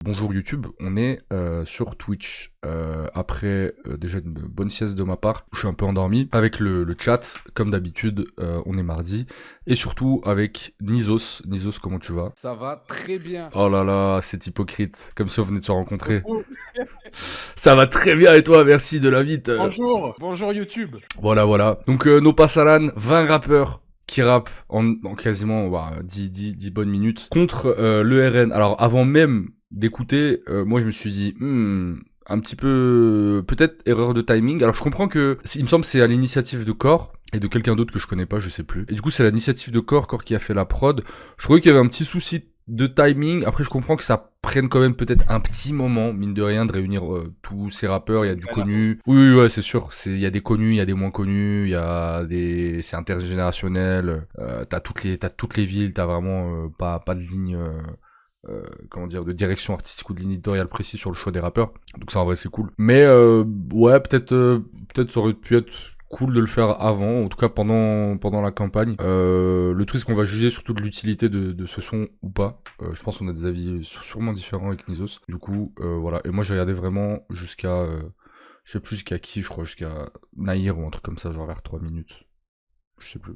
Bonjour YouTube, on est sur Twitch. Après déjà une bonne sieste de ma part, je suis un peu endormi. Avec le chat, comme d'habitude, on est mardi. Et surtout avec Nizos. Nizos, comment tu vas? Ça va très bien. Oh là là, c'est hypocrite, comme si on venait de se rencontrer. Ça va très bien et toi, merci de l'invite. Bonjour. Bonjour YouTube. Voilà. Donc nos Passalan, 20 rappeurs qui rappent en quasiment 10 bonnes minutes contre le RN. Alors avant même d'écouter, moi je me suis dit un petit peu peut-être erreur de timing. Alors je comprends que il me semble que c'est à l'initiative de Core et de quelqu'un d'autre que je connais pas, je sais plus. Et du coup c'est l'initiative de Core qui a fait la prod. Je trouvais qu'il y avait un petit souci de timing. Après je comprends que ça prenne quand même peut-être un petit moment, mine de rien, de réunir tous ces rappeurs. Il y a du connu. Oui, ouais, c'est sûr. Il y a des connus, il y a des moins connus, il y a des, c'est intergénérationnel. T'as toutes les villes, t'as vraiment pas de ligne. Comment dire, de direction artistique ou de ligne éditoriale précise sur le choix des rappeurs. Donc ça en vrai c'est cool. Mais ouais, peut-être ça aurait pu être cool de le faire avant, en tout cas pendant la campagne. Le truc c'est qu'on va juger surtout de l'utilité de ce son ou pas. Je pense qu'on a des avis sûrement différents avec Nizos. Du coup, voilà. Et moi j'ai regardé vraiment jusqu'à, je sais plus jusqu'à qui, je crois jusqu'à Nahir ou un truc comme ça, genre vers 3 minutes. Je sais plus.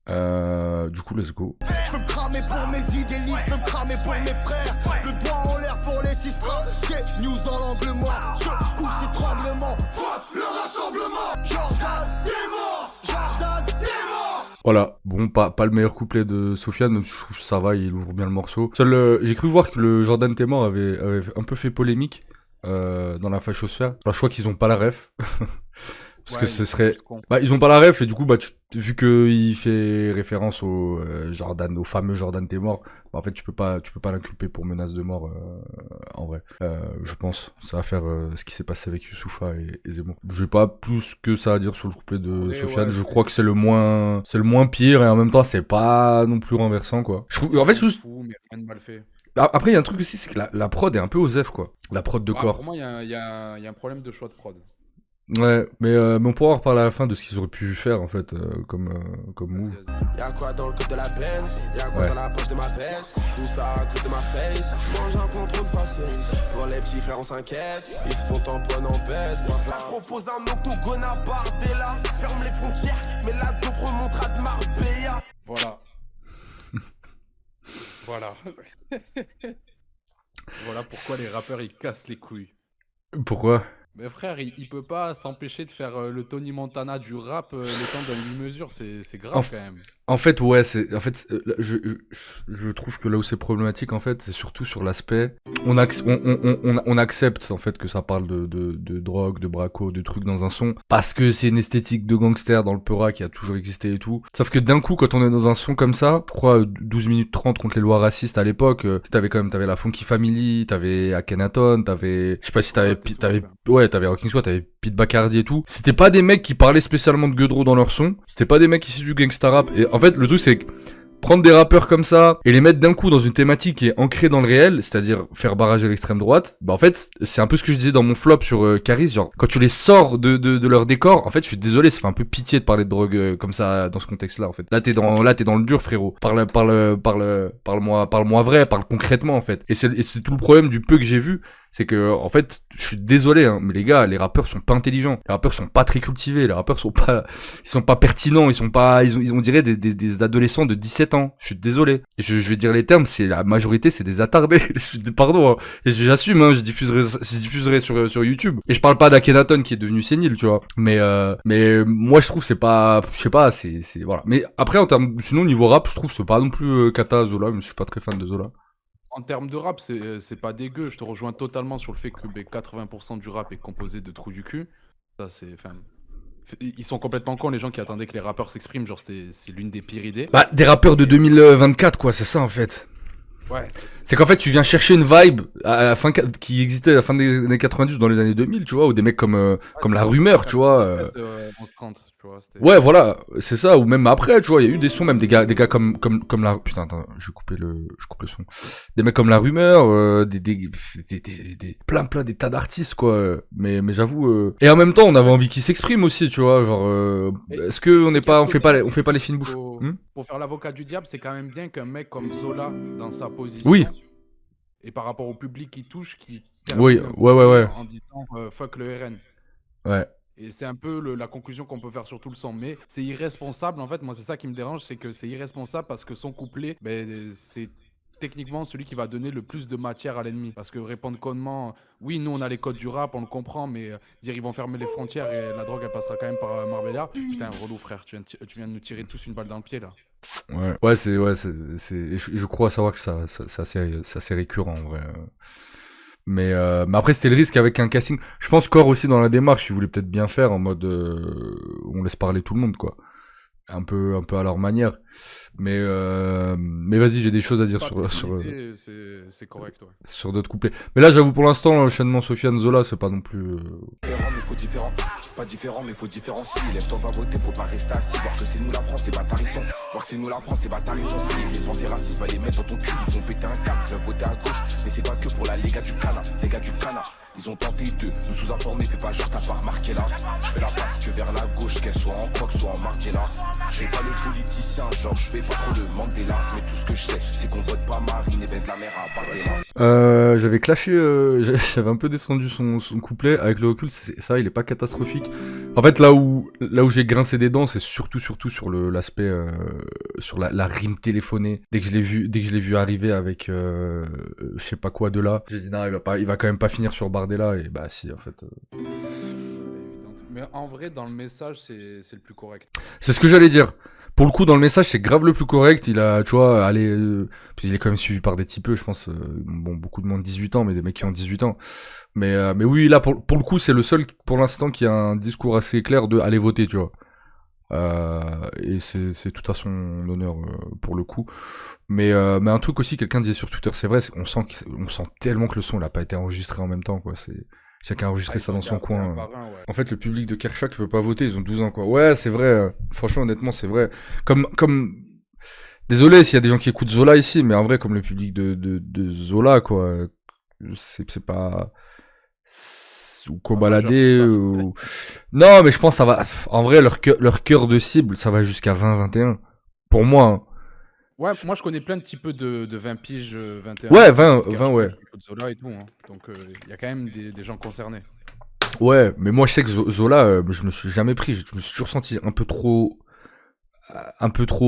Du coup, let's go. Je veux me cramer pour mes idées libres, je veux me cramer pour mes frères. Le doigt en l'air pour les sistras, c'est news dans l'angle mort. Je coule ces tremblements, fuck le rassemblement. Jordan, t'es mort, Jordan, t'es mort. Voilà, bon, pas le meilleur couplet de Sofiane, même si je trouve que ça va, il ouvre bien le morceau. Seul, j'ai cru voir que le Jordan T'es mort avait un peu fait polémique dans la fachosphère. Alors je crois qu'ils ont pas la ref. Parce que ce serait... Bah, ils ont pas la ref, et du coup, bah, vu qu'il fait référence au Jordan, au fameux Jordan T'es mort, bah, en fait, tu peux pas l'inculper pour menace de mort, en vrai. Je pense. Ça va faire ce qui s'est passé avec Youssoupha et Zemmour. J'ai pas plus que ça à dire sur le couplet de Sofiane. Je crois que c'est le moins pire, et en même temps, c'est pas non plus renversant, quoi. En fait, juste... Mais rien de mal fait. Après, il y a un truc aussi, c'est que la prod est un peu osef, quoi. La prod de Core. Pour moi, il y a un problème de choix de prod. Ouais, mais on pourra en reparler à la fin de ce qu'ils auraient pu faire en fait, comme move. Y'a quoi dans le code de la Benz, y'a quoi dans la poche de ma veste. Tout ça à cause de ma face, mange un contrôle patience. Pour les petits frères on s'inquiète, ils se font tamponner en veste. Là je propose un octogone à Bardella. Ferme les frontières, mais la dope remontera de Marbella. Voilà. Voilà. Voilà pourquoi les rappeurs ils cassent les couilles. Pourquoi? Mais frère, il peut pas s'empêcher de faire le Tony Montana du rap le temps d'un demi-mesure, c'est grave quand même. En fait, ouais, je trouve que là où c'est problématique, en fait, c'est surtout sur l'aspect, on accepte, en fait, que ça parle de drogue, de braco, de trucs dans un son, parce que c'est une esthétique de gangster dans le Peura qui a toujours existé et tout. Sauf que d'un coup, quand on est dans un son comme ça, je crois, 12 minutes 30 contre les lois racistes à l'époque, t'avais la Funky Family, t'avais Akhenaton, je sais pas si t'avais Rocking Squad, t'avais Pete Bacardi et tout. C'était pas des mecs qui parlaient spécialement de gueudreau dans leur son, c'était pas des mecs issus du gangsta rap, et en fait, le truc, c'est que prendre des rappeurs comme ça et les mettre d'un coup dans une thématique qui est ancrée dans le réel, c'est-à-dire faire barrage à l'extrême droite, bah en fait, c'est un peu ce que je disais dans mon flop sur Caris, genre, quand tu les sors de leur décor, en fait, je suis désolé, ça fait un peu pitié de parler de drogue comme ça, dans ce contexte-là, en fait. Là, t'es dans le dur, frérot. Parle-moi vrai, parle concrètement, en fait. Et c'est tout le problème du peu que j'ai vu, c'est que, en fait, je suis désolé, hein, mais les gars, les rappeurs sont pas intelligents. Les rappeurs sont pas très cultivés. Les rappeurs sont pas pertinents. On dirait des adolescents de 17 ans. Je suis désolé. Et je vais dire les termes, la majorité, c'est des attardés. Pardon, hein. Et j'assume, hein, je diffuserai sur YouTube. Et je parle pas d'Akhenaton qui est devenu sénile, tu vois. Mais moi, je trouve c'est pas, je sais pas, voilà. Mais après, sinon, niveau rap, je trouve c'est pas non plus cata Zola, mais je suis pas très fan de Zola. En termes de rap, c'est pas dégueu. Je te rejoins totalement sur le fait que 80% du rap est composé de trous du cul. Ça, ils sont complètement cons, les gens qui attendaient que les rappeurs s'expriment. Genre, c'est l'une des pires idées. Bah, des rappeurs de 2024, quoi, c'est ça en fait. Ouais. C'est qu'en fait, tu viens chercher une vibe qui existait à la fin des années 90 ou dans les années 2000, tu vois, ou des mecs comme La Rumeur, tu vois. 11-30, tu vois. Ouais, voilà, c'est ça, ou même après, tu vois, il y a eu des sons, même des gars comme la... Putain, attends, je coupe le son. Des mecs comme La Rumeur, plein, des tas d'artistes, quoi. Mais j'avoue... Et en même temps, on avait envie qu'ils s'expriment aussi, tu vois, genre... est-ce que on fait pas les fines bouches Pour faire l'avocat du diable, c'est quand même bien qu'un mec comme Zola, dans sa position... Oui. et par rapport au public qui touche, qui Oui, termine un ouais, ouais, couplet ouais. en disant fuck le RN. Ouais. Et c'est un peu la conclusion qu'on peut faire sur tout le son. Mais c'est irresponsable, en fait. Moi, c'est ça qui me dérange, c'est que c'est irresponsable parce que son couplet, ben, c'est techniquement celui qui va donner le plus de matière à l'ennemi. Parce que répondre connement, oui, nous, on a les codes du rap, on le comprend, mais dire ils vont fermer les frontières et la drogue, elle passera quand même par Marbella. Putain, relou, frère, tu viens de nous tirer tous une balle dans le pied, là. Ouais, et je crois savoir que c'est assez récurrent, en vrai. Mais après, c'était le risque avec un casting. Je pense qu'Or aussi, dans la démarche, ils voulaient peut-être bien faire en mode, on laisse parler tout le monde, quoi. Un peu à leur manière. Mais vas-y, j'ai des choses à dire C'est correct, ouais. sur d'autres couplets. Mais là, j'avoue, pour l'instant, l'enchaînement Sofiane Zola, c'est pas non plus... Différent, mais faut différent. Pas différent, mais faut différencier. Lève-toi, va voter, faut pas rester assis. Voir que c'est nous la France, c'est bâtards ils sont. Voir que c'est nous la France, c'est bâtards ils sont. Si les pensées racistes, va les mettre dans ton cul. Ils vont péter un câble, je vais voter à gauche. Mais c'est pas que pour la Lega du Cana. Lega du Cana. Ils ont tenté de nous sous-informer, fais pas genre t'as pas remarqué là. Je fais la passe que vers la gauche, qu'elle soit en croque, soit en Margiela. Je fais pas le politicien, genre je fais pas trop le Mandela. Mais tout ce que je sais, c'est qu'on vote pas Marine et baise la mère à Bardella. J'avais clashé, j'avais un peu descendu son couplet. Avec le recul, ça, il est pas catastrophique. En fait, là où j'ai grincé des dents, c'est surtout sur l'aspect, sur la rime téléphonée. Dès que je l'ai vu arriver avec, je sais pas quoi de là, j'ai dit non, il va quand même pas finir sur Bardella, et bah si, en fait. Mais en vrai, dans le message, c'est le plus correct. C'est ce que j'allais dire. Pour le coup, dans le message, c'est grave le plus correct. Il a, tu vois, puis il est quand même suivi par des typeux, je pense. Bon, beaucoup de moins de 18 ans, mais des mecs qui ont 18 ans. Mais oui, là, pour le coup, c'est le seul, pour l'instant, qui a un discours assez clair de aller voter, tu vois. Et c'est tout à son honneur, pour le coup. Mais un truc aussi, quelqu'un disait sur Twitter, c'est vrai, on sent tellement que le son, il a pas été enregistré en même temps, quoi. Chacun a enregistré ça dans son coin. Ouais. En fait, le public de Kershak peut pas voter, ils ont 12 ans, quoi. Ouais, c'est vrai. Franchement, honnêtement, c'est vrai. Comme... Désolé s'il y a des gens qui écoutent Zola ici, mais en vrai, comme le public de Zola, quoi. C'est pas... Ou Kobalade, ou... Non, mais je pense que ça va... En vrai, leur cœur de cible, ça va jusqu'à 20-21. Pour moi, hein. Ouais, moi je connais plein de types de 20 piges, 21. Ouais, 20, ouais. Zola et tout, hein. Donc il y a quand même des gens concernés. Ouais, mais moi je sais que Zola, je me suis jamais pris. Je me suis toujours senti un peu trop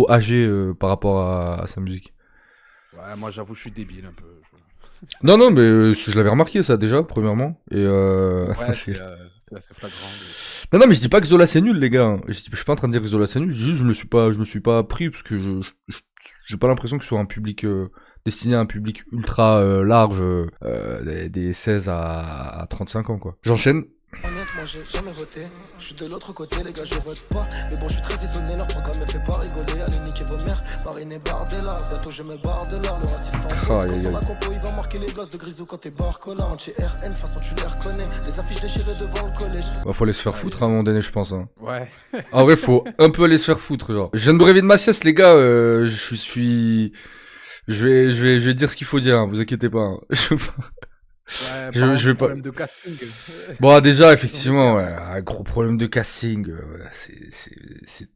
âgé par rapport à sa musique. Ouais, moi j'avoue, je suis débile un peu. Non, mais je l'avais remarqué ça déjà, premièrement. Et Ouais, c'est assez flagrant. Non, mais je dis pas que Zola c'est nul, les gars. Hein. Je suis pas en train de dire que Zola c'est nul. Je me suis pas pris parce que j'ai pas l'impression que ce soit un public destiné à un public ultra large, des 16 à 35 ans, quoi. J'enchaîne. Honnêtement, j'ai jamais voté. Je suis de l'autre côté, les gars, je vote pas. Mais bon, je suis très étonné, leur programme me fait pas rigoler. Allez, niquez vos mères, Marine et Bardella. Bientôt, je me barre de là. Leur assistant, sur la compo, il va marquer les glaces de Grisou quand t'es Barcola. Anti-RN, façon, tu les reconnais. Les affiches déchirées devant le collège. Bah, faut aller se faire foutre à un moment donné, je pense. Hein. Ouais. En vrai, faut un peu aller se faire foutre, genre. Je viens de me réveiller de ma sieste, les gars. Je vais dire ce qu'il faut dire, hein, vous inquiétez pas. Hein. Ouais, je vais pas. Problème de casting. Bon, déjà, effectivement, ouais, un gros problème de casting.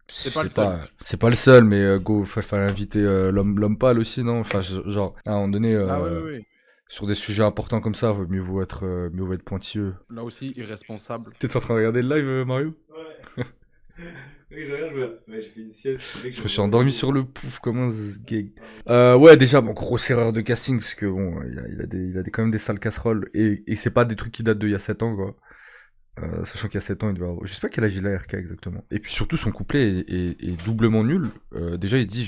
C'est pas le seul, mais go, fallait inviter l'homme pâle aussi, non? Enfin, genre, à un moment donné, oui. sur des sujets importants comme ça, mieux vaut être pointilleux. Là aussi, irresponsable. T'es en train de regarder le live, Mario? Ouais. Ouais, j'ai fait une sieste. Je me suis endormi sur le pouf, comment ce gag. Ouais, déjà, bon, grosse erreur de casting, parce que bon, il a quand même des sales casseroles, et c'est pas des trucs qui datent d'il y a 7 ans, quoi. Sachant qu'il y a 7 ans, il devait avoir... Je sais pas quel âge il a, RK, exactement. Et puis surtout, son couplet est doublement nul. Déjà, il dit,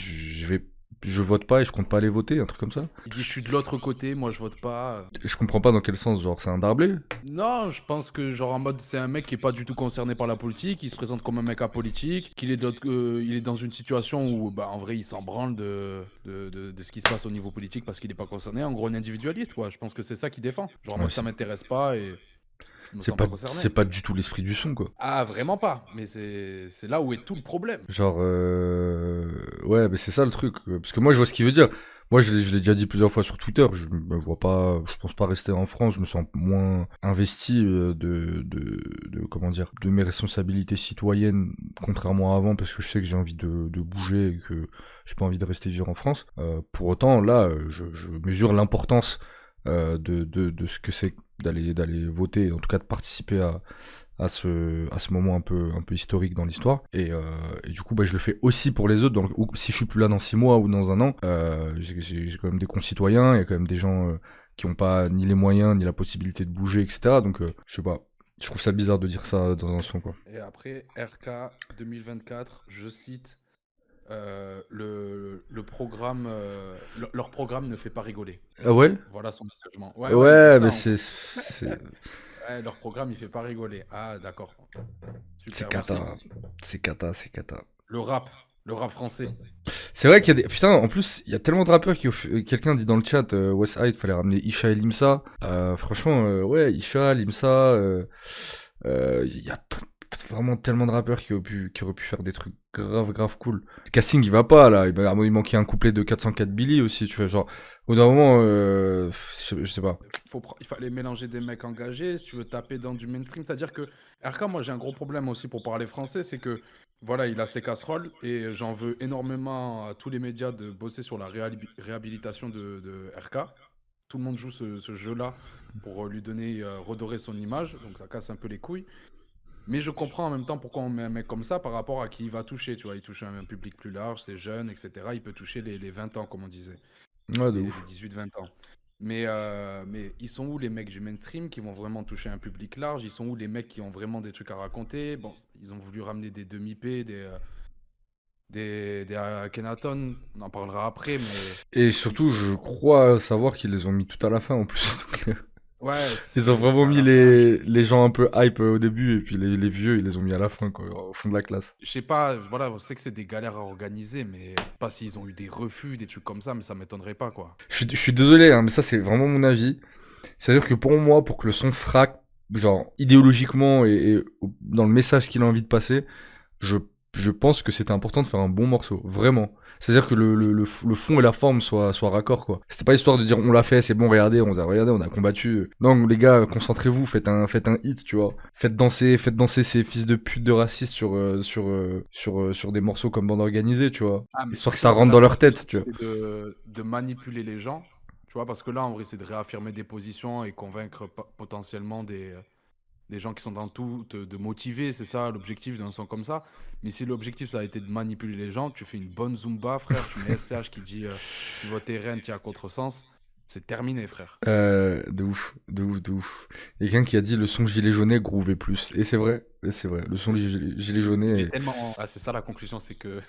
je vote pas et je compte pas aller voter, un truc comme ça. Il dit, je suis de l'autre côté, moi je vote pas. Je comprends pas dans quel sens, genre, c'est un darblé? Non, je pense que genre en mode c'est un mec qui est pas du tout concerné par la politique, il se présente comme un mec apolitique, qu'il est il est dans une situation où bah en vrai il s'en branle de ce qui se passe au niveau politique parce qu'il est pas concerné. En gros un individualiste quoi. Je pense que c'est ça qu'il défend. Genre en mode ça m'intéresse pas et je me sens pas concerné. C'est pas du tout l'esprit du son quoi. Ah vraiment pas. Mais c'est là où est tout le problème. Genre ouais mais c'est ça le truc parce que moi je vois ce qu'il veut dire. Moi, je l'ai déjà dit plusieurs fois sur Twitter, je pense pas rester en France, je me sens moins investi de mes responsabilités citoyennes, contrairement à avant, parce que je sais que j'ai envie de bouger et que j'ai pas envie de rester vivre en France. Pour autant, là, je mesure l'importance de ce que c'est d'aller voter, en tout cas de participer à ce moment un peu historique dans l'histoire. Et du coup, je le fais aussi pour les autres. Donc, si je suis plus là dans 6 mois ou dans un an, j'ai quand même des concitoyens, il y a quand même des gens qui ont pas ni les moyens, ni la possibilité de bouger, etc. Donc, je sais pas. Je trouve ça bizarre de dire ça dans un son, quoi. Et après, RK 2024, je cite, le programme, leur programme ne fait pas rigoler. Ah ouais? Voilà son engagement. Ouais, il dit mais ça, c'est ouais, leur programme, il fait pas rigoler. Ah, d'accord. c'est Super, merci. cata. C'est cata. Le rap français. C'est vrai qu'il y a des... Putain, en plus, il y a tellement de rappeurs quelqu'un dit dans le chat, West Side, fallait ramener Isha et Limsa. Franchement, ouais, Isha, Limsa, il y a vraiment tellement de rappeurs qui auraient pu faire des trucs grave cool. Le casting, il va pas, là. Il manquait un couplet de 404 Billy aussi, tu vois, genre... Au bout d'un moment, je sais pas. Il fallait mélanger des mecs engagés si tu veux taper dans du mainstream. C'est-à-dire que RK, moi j'ai un gros problème aussi pour parler français, c'est que voilà, il a ses casseroles et j'en veux énormément à tous les médias de bosser sur la réhabilitation de RK. Tout le monde joue ce jeu-là pour lui donner, redorer son image, donc ça casse un peu les couilles. Mais je comprends en même temps pourquoi on met un mec comme ça par rapport à qui il va toucher. Tu vois, il touche un public plus large, c'est jeune, etc. Il peut toucher les 20 ans, comme on disait. Ouais, de Les ouf. 18-20 ans. Mais ils sont où les mecs du mainstream qui vont vraiment toucher un public large? Ils sont où les mecs qui ont vraiment des trucs à raconter? Bon, ils ont voulu ramener des demi-p, des Akhenaton, on en parlera après, mais Et surtout, je crois savoir qu'ils les ont mis tout à la fin, en plus. Donc, ouais, ils ont vraiment mis les gens un peu hype au début, et puis les vieux, ils les ont mis à la fin, quoi, au fond de la classe. je sais pas, voilà, on sait que c'est des galères à organiser, mais pas s'ils ont eu des refus, des trucs comme ça, mais ça m'étonnerait pas, quoi. Je suis désolé, hein, mais ça, c'est vraiment mon avis. C'est-à-dire que pour moi, pour que le son frappe, genre, idéologiquement et dans le message qu'il a envie de passer, je pense que c'était important de faire un bon morceau, vraiment. C'est-à-dire que le fond et la forme soient raccord, quoi. C'était pas histoire de dire on l'a fait, c'est bon, regardez, on a combattu. Non, les gars, concentrez-vous, faites un hit, tu vois. Faites danser ces fils de pute de racistes sur des morceaux comme bande organisée, tu vois. Ah, mais Histoire que ça rentre dans leur tête, tu vois. de manipuler les gens, tu vois, parce que là, en vrai, c'est de réaffirmer des positions et convaincre potentiellement des gens qui sont dans le tout, de motiver, c'est ça l'objectif d'un son comme ça. Mais si l'objectif, ça a été de manipuler les gens, tu fais une bonne Zumba, frère, tu mets SCH qui dit tu votes RN, tu es à contresens, c'est terminé, frère. De ouf. Il y a quelqu'un qui a dit le son gilet jaunet groovait plus. Et c'est vrai, le son gilet jaunet... Il est tellement... Ah, c'est ça la conclusion, c'est que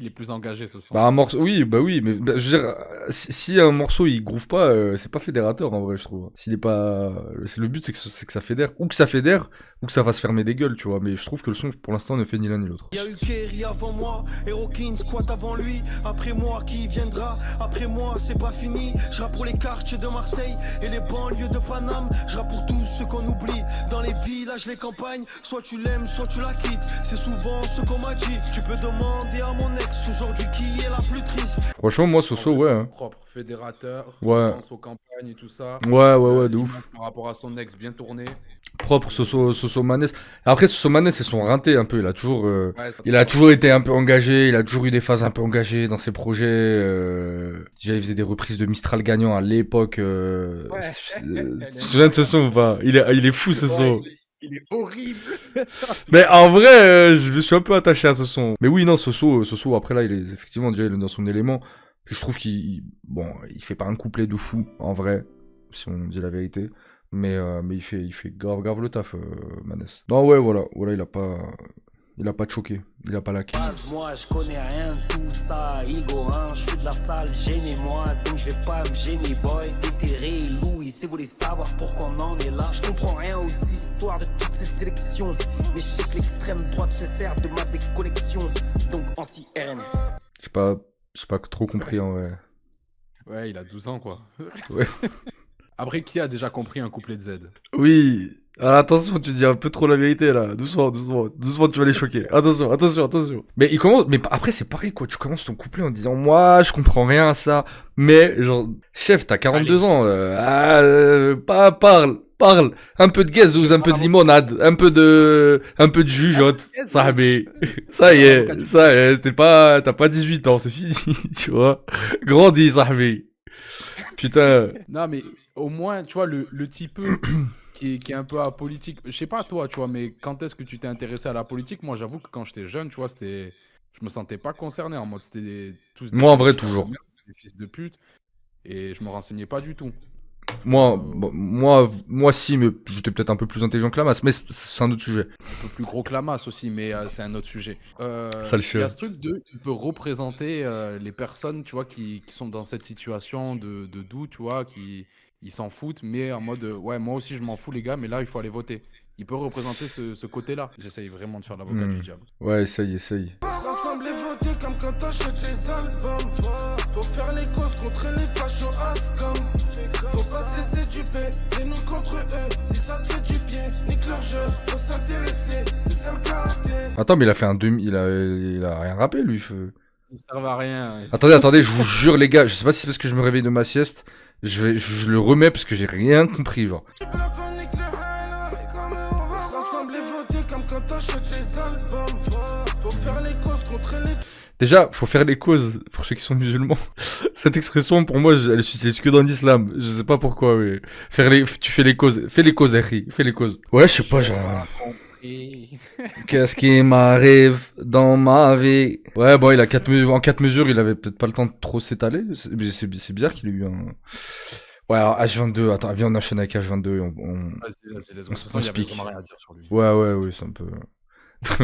il est plus engagé ce son. Bah un morceau, oui, mais je veux dire, si un morceau il groove pas, c'est pas fédérateur en vrai, je trouve. S'il est pas, c'est le but, c'est que ça fédère, ou que ça fédère, ou que ça fasse fermer des gueules, tu vois. Mais je trouve que le son, pour l'instant, ne fait ni l'un ni l'autre. Y'a eu Kerry avant moi, Herokin squat avant lui. Après moi, qui viendra? Après moi, c'est pas fini. Je rappe pour les quartiers de Marseille et les banlieues de Paname. Je rappe pour tous ceux qu'on oublie. Dans les villages, les campagnes, soit tu l'aimes, soit tu la quittes. C'est souvent ce qu'on m'a dit. Tu peux demander à mon ex aujourd'hui qui est la plus triste. Franchement, moi, Soso, ouais. Hein. Propre, fédérateur, Ouais. pense aux campagnes et tout ça. Ouais, de ouf. Par rapport à son ex, bien tourné. Propre, Soso Manès. Après, Soso Manès, c'est son rinté un peu. Ouais, ça Il a toujours été un peu engagé. Il a toujours eu des phases un peu engagées dans ses projets. Déjà, il faisait des reprises de Mistral gagnant à l'époque. Tu te souviens de ce son ou pas? Il est fou, ce son. Il est horrible. Mais en vrai, je me suis un peu attaché à ce son. Mais oui, non, Soso, après là, il est effectivement déjà il est dans son élément. Puis je trouve qu'il fait pas un couplet de fou, en vrai, si on dit la vérité. Mais il fait grave le taf, Manès. Non, ouais, voilà, il a pas choqué, il a pas laqué. Moi je connais rien de tout ça, Igor, hein, je suis de la salle, gênez-moi, donc je vais pas me gêner, boy. Déterré, Louis, si vous voulez savoir pourquoi on en est là, je comprends rien aux histoires de toutes ces sélections. Mais je sais que l'extrême droite se sert de ma déconnexion, donc anti-RN. J'ai pas trop compris en vrai. Ouais, il a 12 ans, quoi. Ouais. Après, qui a déjà compris un couplet de Z? Oui. Alors attention, tu dis un peu trop la vérité là. Doucement, tu vas les choquer. Attention. Mais après c'est pareil quoi. Tu commences ton couplet en disant moi je comprends rien à ça. Mais genre chef, t'as 42 ans. Parle. Un peu de gazouz, un peu de limonade, un peu de jugeote. Ça y est. T'as pas 18 ans, c'est fini. Tu vois. Grandis, Sahbi. Putain. Non, mais au moins, tu vois, le type qui est un peu apolitique. Je sais pas toi, tu vois, mais quand est-ce que tu t'es intéressé à la politique? Moi, j'avoue que quand j'étais jeune, tu vois, je me sentais pas concerné. En mode, c'était tous des Moi, en vrai, politiciens de toujours. merde, des fils de pute, et je me renseignais pas du tout. Moi, Euh, moi, si, mais j'étais peut-être un peu plus intelligent que la masse, mais c'est un autre sujet. un peu plus gros que la masse aussi, mais c'est un autre sujet. Ça le Il y a chien. ce truc de, il peut représenter les personnes, tu vois, qui sont dans cette situation de doute, tu vois, qui ils s'en foutent, mais en mode, ouais, moi aussi je m'en fous les gars, mais là il faut aller voter. Il peut représenter ce côté-là. J'essaye vraiment de faire l'avocat du diable. Ouais, essaye, essaye. On se rassemble et voter comme quand t'achètes les albums. Faut faire les causes contre les fachos Ascom. Faut pas se laisser duper, c'est nous contre eux. Si ça te fait du bien, nique leur jeu. Faut s'intéresser, c'est ça le caractère. Attends, mais il a fait un demi, il a rien rappé, lui. Ils servent à rien. Attendez, je vous jure, les gars, je sais pas si c'est parce que je me réveille de ma sieste, je le remets parce que j'ai rien compris, genre. Du bloc, on nique le highlight, comme on va se rassembler et voter comme quand t'achètes les albums. Faut faire les causes contre les Déjà, faut faire les causes pour ceux qui sont musulmans. Cette expression, pour moi, elle s'utilise que dans l'islam. Je sais pas pourquoi, mais tu fais les causes, Harry, fais les causes. Ouais, je sais pas, genre. Et... Qu'est-ce qui m'arrive dans ma vie? Ouais, bon, en 4 mesures, il avait peut-être pas le temps de trop s'étaler. C'est bizarre qu'il ait eu un. Ouais, alors H22, attends, viens, on enchaîne avec H22 et Vas-y, laisse-moi. De toute on façon, il y avait speak. vraiment rien à dire sur lui. Ouais, c'est un peu.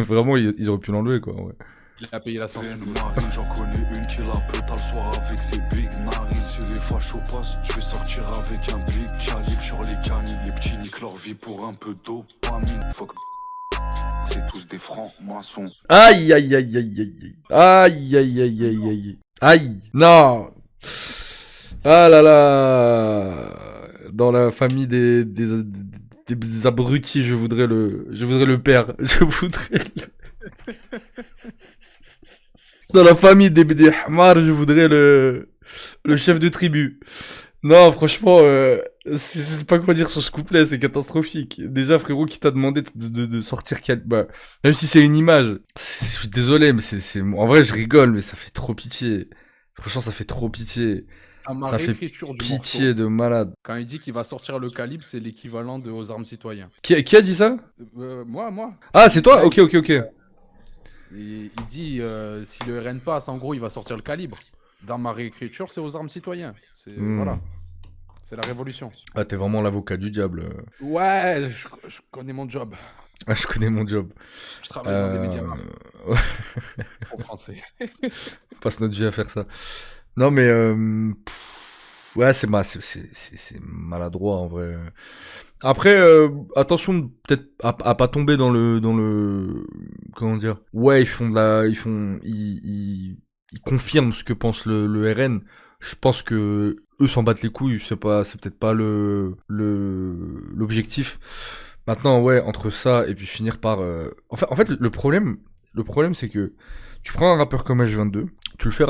Vraiment, ils auraient pu l'enlever, quoi, ouais. Il a payé la censure. Marine, j'en connais une qui la pète le soir avec ses big narines. Si les fachos passent, je vais sortir avec un big calibre sur les canines. Les petits niquent leur vie pour un peu dopamine. Fuck, c'est tous des francs-maçons. Aïe, aïe, aïe, aïe, aïe, aïe, aïe, aïe, aïe, aïe, aïe, non, ah là là, dans la famille des abrutis, je voudrais le père, dans la famille des Hamar, je voudrais le chef de tribu. Non, franchement, je sais pas quoi dire sur ce couplet, c'est catastrophique. Déjà, frérot, qui t'a demandé de sortir bah, même si c'est une image, je suis désolé, mais en vrai, je rigole, mais ça fait trop pitié. Franchement, ça fait trop pitié. Ma Ça fait réécriture du pitié morceau, de malade. quand il dit qu'il va sortir le calibre, c'est l'équivalent de aux armes citoyens. Qui a dit ça? Moi. Ah, c'est toi? Là, Ok. il dit si le RN passe, en gros, il va sortir le calibre. Dans ma réécriture, c'est aux armes citoyens. Voilà. C'est la révolution. Ah, t'es vraiment l'avocat du diable. Ouais, je connais mon job. Ah, je connais mon job. Je travaille dans des médias Ouais. en français. On passe notre vie à faire ça. Non, mais ouais, c'est maladroit en vrai. Après, attention peut-être à pas tomber dans le comment dire. Ouais, ils confirment ce que pense le RN. Je pense que eux s'en battent les couilles. C'est peut-être pas l'objectif. Maintenant, ouais, entre ça et puis finir par. En fait, le problème, c'est que tu prends un rappeur comme H22, tu le fais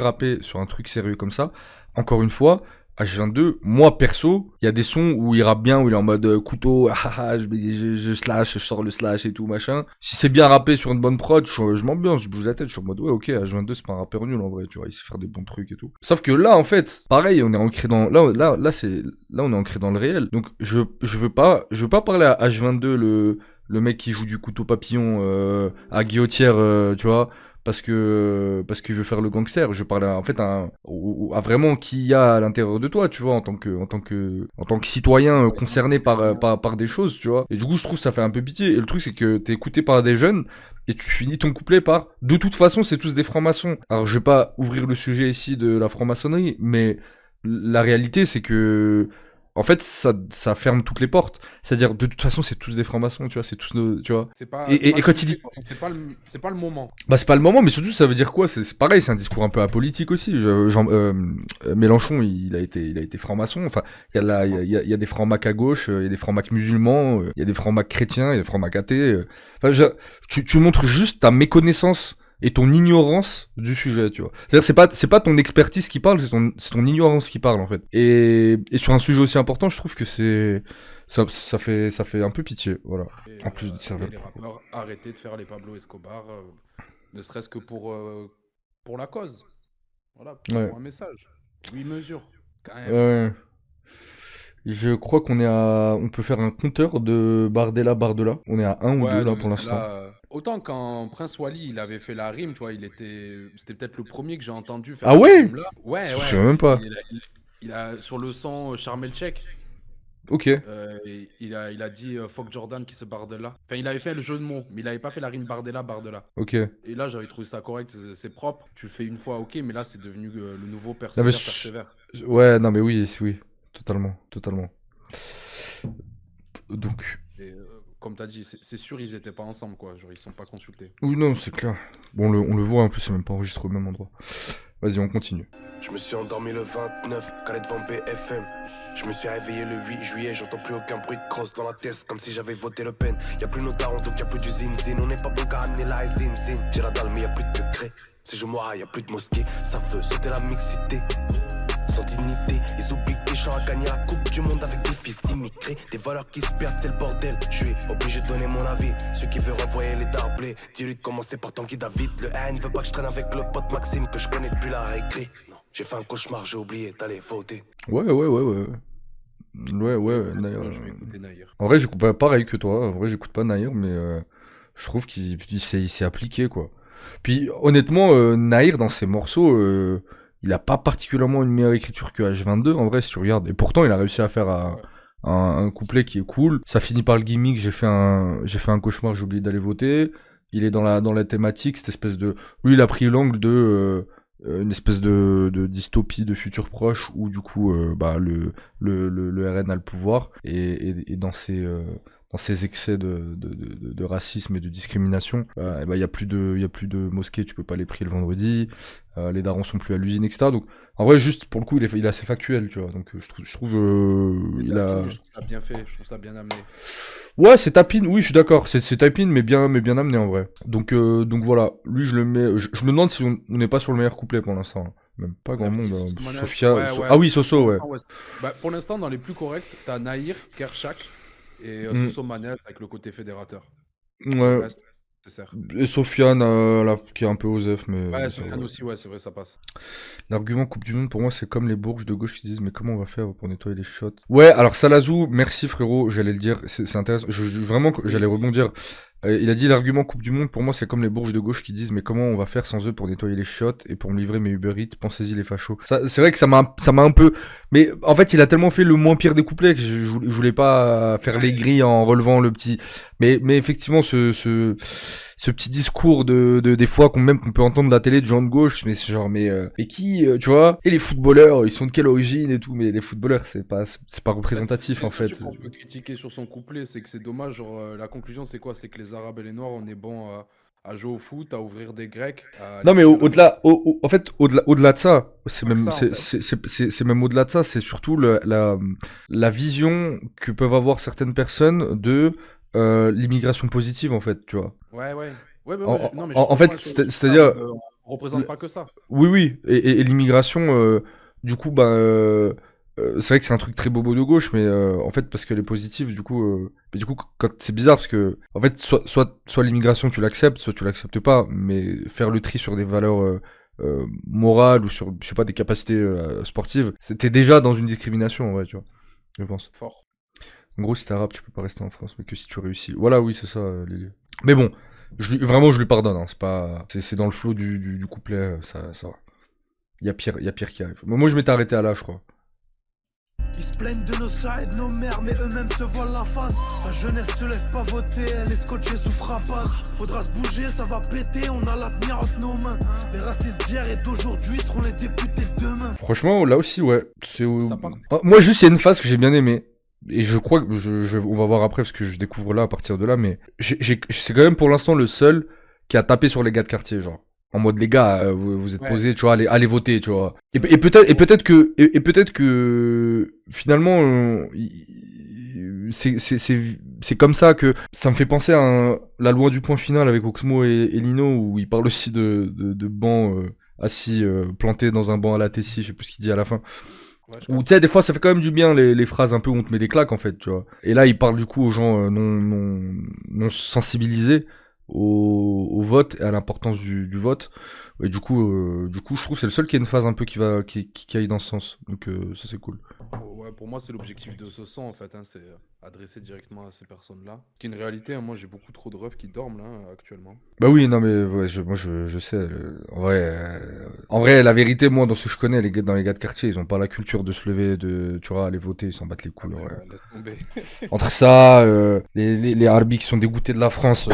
rapper sur un truc sérieux comme ça. Encore une fois, H22, moi perso, il y a des sons où il rappe bien, où il est en mode couteau, je slash, je sors le slash et tout machin. Si c'est bien rappé sur une bonne prod, je m'ambiance, je bouge la tête, je suis en mode ouais, ok, H22 c'est pas un rappeur nul en vrai, tu vois, il sait faire des bons trucs et tout. Sauf que là, en fait, pareil, on est ancré dans, là, on est ancré dans le réel. Donc je veux pas parler à H22 le mec qui joue du couteau papillon à Guillotière, tu vois, parce qu'il veut faire le gangster. Je parle en fait à vraiment qui y a à l'intérieur de toi, tu vois, en tant que citoyen concerné par des choses, tu vois. Et du coup, je trouve que ça fait un peu pitié. Et le truc, c'est que t'es écouté par des jeunes et tu finis ton couplet par de toute façon, c'est tous des francs-maçons. Alors, je vais pas ouvrir le sujet ici de la franc-maçonnerie, mais la réalité, c'est que en fait, ça ferme toutes les portes. C'est-à-dire, de toute façon, c'est tous des francs-maçons, tu vois, c'est tous nos, tu vois. C'est pas. Et quand il dit, c'est pas le moment. bah c'est pas le moment, mais surtout ça veut dire quoi? C'est pareil, c'est un discours un peu apolitique aussi. Mélenchon, il a été franc-maçon. Enfin, il y a des francs-macs à gauche, il y a des francs-macs musulmans, il y a des francs-macs chrétiens, il y a des francs-macs athées. Enfin, tu montres juste ta méconnaissance et ton ignorance du sujet, tu vois. C'est-à-dire c'est pas ton expertise qui parle, c'est ton ignorance qui parle en fait. Et sur un sujet aussi important, je trouve que ça fait un peu pitié, voilà. Et, En plus de ça. les rappeurs, arrêtez de faire les Pablo Escobar, ne serait-ce que pour la cause. Voilà, pour Ouais. un message. 8 mesures, quand même. Ouais. Je crois qu'on est à... On peut faire un compteur de Bardella. On est à 1 ou 2 là non, pour mais l'instant. là, autant quand Prince Wally il avait fait la rime, tu vois, c'était peut-être le premier que j'ai entendu faire Ah cette ouais? rime-là. Ouais, Je me ouais. souviens même pas. Il a sur le son Charmel Check, Ok. il a dit fuck Jordan qui se Bardella. Enfin, il avait fait le jeu de mots, mais il avait pas fait la rime Bardella. Ok. Et là, j'avais trouvé ça correct, c'est propre. Tu le fais une fois, ok, mais là, c'est devenu le nouveau Non, mais persévère. Ouais, non mais oui, oui. Totalement. Donc... Et comme t'as dit, c'est sûr, ils étaient pas ensemble, quoi. Genre, ils sont pas consultés. Oui, non, c'est clair. Bon, on le voit, en plus, c'est même pas enregistré au même endroit. Vas-y, on continue. Je me suis endormi le 29, calé devant BFM. Je me suis réveillé le 8 juillet, j'entends plus aucun bruit de crosse dans la tête, comme si j'avais voté Le Pen. Y'a plus nos darons, donc y'a plus du zin-zin. On n'est pas bon qu'à amener la zin-zin. J'ai la dalle, mais y'a plus de degrés. Si je mourrai, y'a plus de mosquée. Ça veut sauter la mixité. Sans dignité, ils oublient que Deschamps a gagné la Coupe du Monde avec des fils d'immigrés. Des valeurs qui se perdent, c'est le bordel. Je suis obligé de donner mon avis. Ceux qui veulent renvoyer les darblés, dis-lui de commencer par Tanguy David. Le haine veut pas que je traîne avec le pote Maxime que je connais depuis la récré. J'ai fait un cauchemar, j'ai oublié d'aller voter. Ouais, Naïr. Je vais écouter Naïr. En vrai, j'écoute pas pareil que toi. En vrai, j'écoute pas Naïr, mais je trouve qu'il s'est appliqué, quoi. Puis, honnêtement, Naïr, dans ses morceaux, il a pas particulièrement une meilleure écriture que H22, en vrai, si tu regardes. Et pourtant, il a réussi à faire un couplet qui est cool. Ça finit par le gimmick, j'ai fait un cauchemar, j'ai oublié d'aller voter. Il est dans la thématique, cette espèce de... Lui, il a pris l'angle de... une espèce de dystopie de futur proche où du coup le RN a le pouvoir et dans ces excès de racisme et de discrimination, il y a plus de mosquées, tu peux pas les prier le vendredi, les darons sont plus à l'usine, etc. Donc en vrai, juste pour le coup, il est assez factuel, tu vois. Donc je trouve il a... Je trouve ça bien fait, je trouve ça bien amené. Ouais, c'est tapine, oui, je suis d'accord, c'est tapine, mais bien amené en vrai. Donc voilà, lui je le mets, je me demande si on n'est pas sur le meilleur couplet pour l'instant. Même pas grand monde. Sofia, ouais. Ah oui, Soso, ouais. Bah, pour l'instant, dans les plus corrects, t'as Naïr, Kershak et Soso Manel avec le côté fédérateur. Ouais. Le reste, c'est certes. Et Sofiane, là, qui est un peu osef, mais... Ouais, Sofiane aussi, ouais, c'est vrai, ça passe. L'argument Coupe du Monde, pour moi, c'est comme les bourges de gauche qui disent « Mais comment on va faire pour nettoyer les shots ?» Ouais, alors Salazou, merci frérot, j'allais le dire, c'est intéressant. Vraiment, j'allais rebondir. Il a dit l'argument Coupe du Monde, pour moi, c'est comme les bourges de gauche qui disent « Mais comment on va faire sans eux pour nettoyer les shots et pour me livrer mes Uber Eats? Pensez-y les fachos. » C'est vrai que ça m'a un peu... Mais en fait, il a tellement fait le moins pire des couplets que je voulais pas faire les grilles en relevant le petit... Mais effectivement, ce petit discours des fois qu'on peut entendre de la télé de gens de gauche, mais c'est genre, mais qui, tu vois? Et les footballeurs, ils sont de quelle origine et tout, mais les footballeurs, c'est pas représentatif, en fait. On peut critiquer sur son couplet, c'est que c'est dommage, genre, la conclusion, c'est quoi? C'est que les Arabes et les Noirs, on est bon à jouer au foot, à ouvrir des Grecs. Non, mais au-delà de ça, c'est même, ça, c'est même au-delà de ça, c'est surtout la vision que peuvent avoir certaines personnes de l'immigration positive, en fait, tu vois. Ouais. En fait, c'est-à-dire... On représente pas que ça. Oui, et l'immigration, du coup, c'est vrai que c'est un truc très bobo de gauche, mais en fait, parce qu'elle est positive, du coup, c'est bizarre, parce que, en fait, soit l'immigration, tu l'acceptes, soit tu l'acceptes pas, mais faire le tri sur des valeurs morales ou sur, je sais pas, des capacités sportives, c'était déjà dans une discrimination, en vrai, tu vois, je pense. Fort. En gros, si t'es arabe, tu peux pas rester en France, mais que si tu réussis. Voilà, oui, c'est ça, Lily. Mais bon, vraiment, je lui pardonne, hein, c'est dans le flow du couplet, ça va. Il y a pire qui arrive. Moi, je m'étais arrêté à là, je crois. Ils se plaignent de nos sides, nos mères, mais eux-mêmes se voilent la face. La jeunesse se lève pas voter, elle est scotchée sous frappasse. Faudra se bouger, ça va péter, on a l'avenir entre nos mains. Les racistes d'hier et d'aujourd'hui seront les députés de demain. Franchement, là aussi, ouais. Moi, juste, il y a une phase que j'ai bien aimée. Et je crois que on va voir après, parce que je découvre là, à partir de là, mais c'est quand même pour l'instant le seul qui a tapé sur les gars de quartier, genre. En mode, les gars, vous êtes posés, tu vois, allez voter, tu vois. Et peut-être que finalement, c'est comme ça que ça me fait penser à la loi du point final avec Oxmo et Lino, où il parle aussi de bancs assis, plantés dans un banc à la Tessie, je sais plus ce qu'il dit à la fin. Ouais, ou tu sais, des fois ça fait quand même du bien les phrases un peu où on te met des claques, en fait, tu vois. Et là, il parle du coup aux gens non sensibilisés au vote et à l'importance du vote. Et du coup, je trouve que c'est le seul qui a une phase un peu qui aille dans ce sens. Donc ça c'est cool. Ouais, pour moi, c'est l'objectif de ce son, en fait, hein, c'est adresser directement à ces personnes-là. Qui est une réalité, hein, moi, j'ai beaucoup trop de refs qui dorment, là, actuellement. Bah oui, non mais ouais, moi je sais. En vrai, la vérité, moi, dans ce que je connais, dans les gars de quartier, ils ont pas la culture de se lever, tu vois, aller voter, ils s'en battent les couilles. Après, Ouais. laisse tomber. Entre ça, les Arbis qui sont dégoûtés de la France,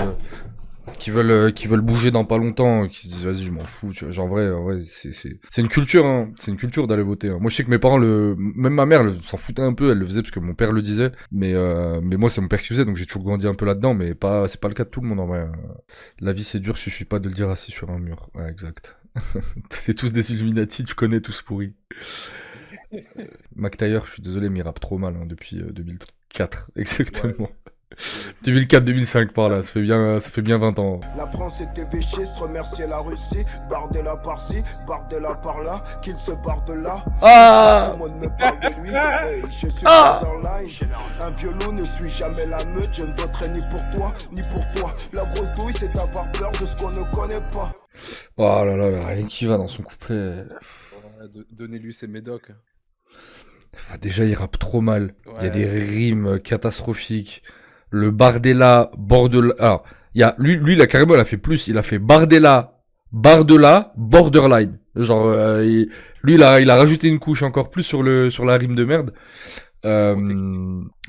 qui veulent bouger dans pas longtemps, qui se disent vas-y je m'en fous, tu vois. Genre en vrai c'est une culture, hein. C'est une culture d'aller voter, hein. Moi je sais que mes parents, même ma mère, elle s'en foutait un peu, elle le faisait parce que mon père le disait, mais moi c'est mon père qui faisait, donc j'ai toujours grandi un peu là-dedans, mais c'est pas le cas de tout le monde en vrai. La vie c'est dur, suffit pas de le dire assis sur un mur. Ouais, exact. C'est tous des Illuminati, tu connais, tous pourris. Mac Taylor, je suis désolé, mais il rappe trop mal, hein, depuis 2004, exactement. Ouais. 2004-2005 par là, ça fait bien 20 ans. La France était véchiste, remercier la Russie. Bardella par-ci, Bardella par-là. Qu'il se barre de là. Ah Tout le monde me parle de lui. Hey, je suis borderline. Un violon ne suit jamais la meute. Je ne voterai ni pour toi, ni pour toi. La grosse douille, c'est d'avoir peur de ce qu'on ne connaît pas. Oh là là, rien qui va dans son couplet. Ouais, donnez-lui ses médocs. Déjà, il rappe trop mal. Ouais. Il y a des rimes catastrophiques. Le Bardella, Bordela. Alors, lui, il a carrément, il a fait plus. Il a fait Bardella, Bardela, Borderline. Genre, lui, il a rajouté une couche encore plus sur la rime de merde.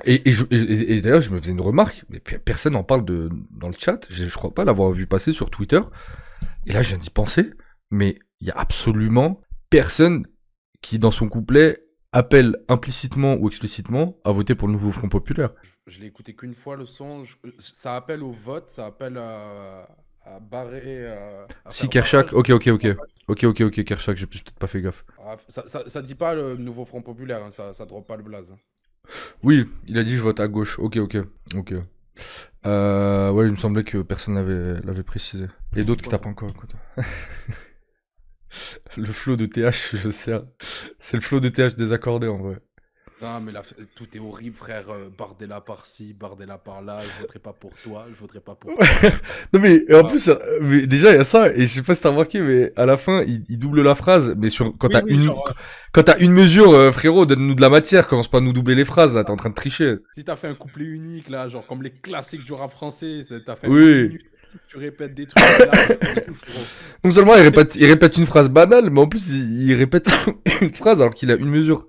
Et d'ailleurs, je me faisais une remarque, mais personne n'en parle dans le chat. Je crois pas l'avoir vu passer sur Twitter. Et là, je viens d'y penser, mais il y a absolument personne qui, dans son couplet, appelle implicitement ou explicitement à voter pour le nouveau Front Populaire. Je l'ai écouté qu'une fois le son. Ça appelle au vote, ça appelle à barrer. À Si, faire Kershak, barrage. ok, Kershak, j'ai peut-être pas fait gaffe. Ah, ça dit pas le nouveau Front Populaire, hein, ça drop pas le blaze. Oui, il a dit je vote à gauche, ok. Ouais, il me semblait que personne l'avait précisé. Et d'autres qui tapent encore, quoi. Le flow de TH, je sais. C'est le flow de TH désaccordé, en vrai. Non, mais là, tout est horrible, frère. Bardella par-ci, Bardella par-là. Je voterai pas pour toi, je voterai pas pour toi. Non, mais en plus, mais déjà, il y a ça, et je sais pas si t'as remarqué, mais à la fin, il double la phrase, mais quand t'as une mesure, frérot, donne-nous de la matière, commence pas à nous doubler les phrases, là, t'es en train de tricher. Si t'as fait un couplet unique, là, genre comme les classiques du rap français, t'as fait Oui. une minute, tu répètes des trucs. Là, Non seulement il répète une phrase banale, mais en plus, il répète une phrase alors qu'il a une mesure.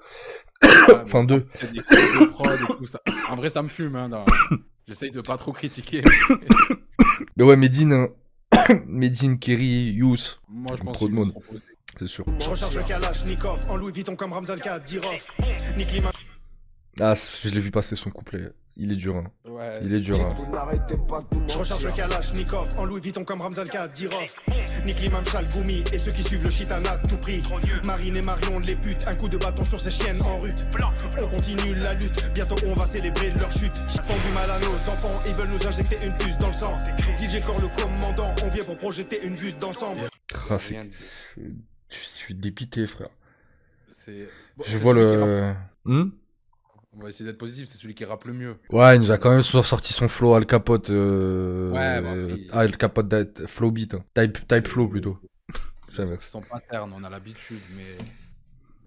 Enfin, deux. Il y a des trucs de prod et tout ça. En vrai, ça me fume, hein. J'essaye de pas trop critiquer. Mais ouais, Medine, Kerry, Yous. Moi, je pense Trop de qu'ils monde. vont se proposer. C'est sûr. Je recharge le Kalachnikov en Louis Vuitton comme Ramzan Kadyrov. Nick Liman. Ah, je l'ai vu passer son couplet. Il est dur, hein. Ouais. Il est dur, hein. Vous n'arrêtez pas de Je recharge le Kalachnikov en Louis Vuitton comme Ramzan Kadyrov. Nick Liman, Chalgoumi et ceux qui suivent le shit à tout prix. Marine et Marion les putes, un coup de bâton sur ces chiennes en rut. On continue la lutte, bientôt on va célébrer leur chute. Font du mal à nos enfants, ils veulent nous injecter une puce dans le sang. DJ Core le commandant, on vient pour projeter une vue d'ensemble. Ah, je suis dépité, frère. Bon, Je c'est vois celui qui le... On va essayer d'être positif, c'est celui qui rappe le mieux. Ouais, il nous a quand même sorti son flow Al Capote. Ouais, bah après, Al Capote flow beat. Hein. Type flow plutôt. Ils sont patterns, on a l'habitude, mais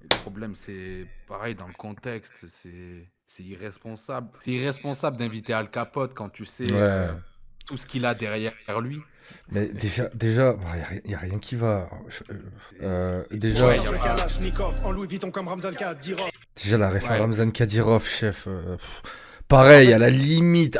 le problème c'est pareil dans le contexte, c'est irresponsable. C'est irresponsable d'inviter Al Capote quand tu sais tout ce qu'il a derrière lui. Mais déjà, il y a rien qui va. Déjà, Ouais, le Kalachnikov en Louis Vuitton comme Ramzan Kadyrov. déjà la ref à Ramzan Kadyrov, chef. Pareil, à la limite,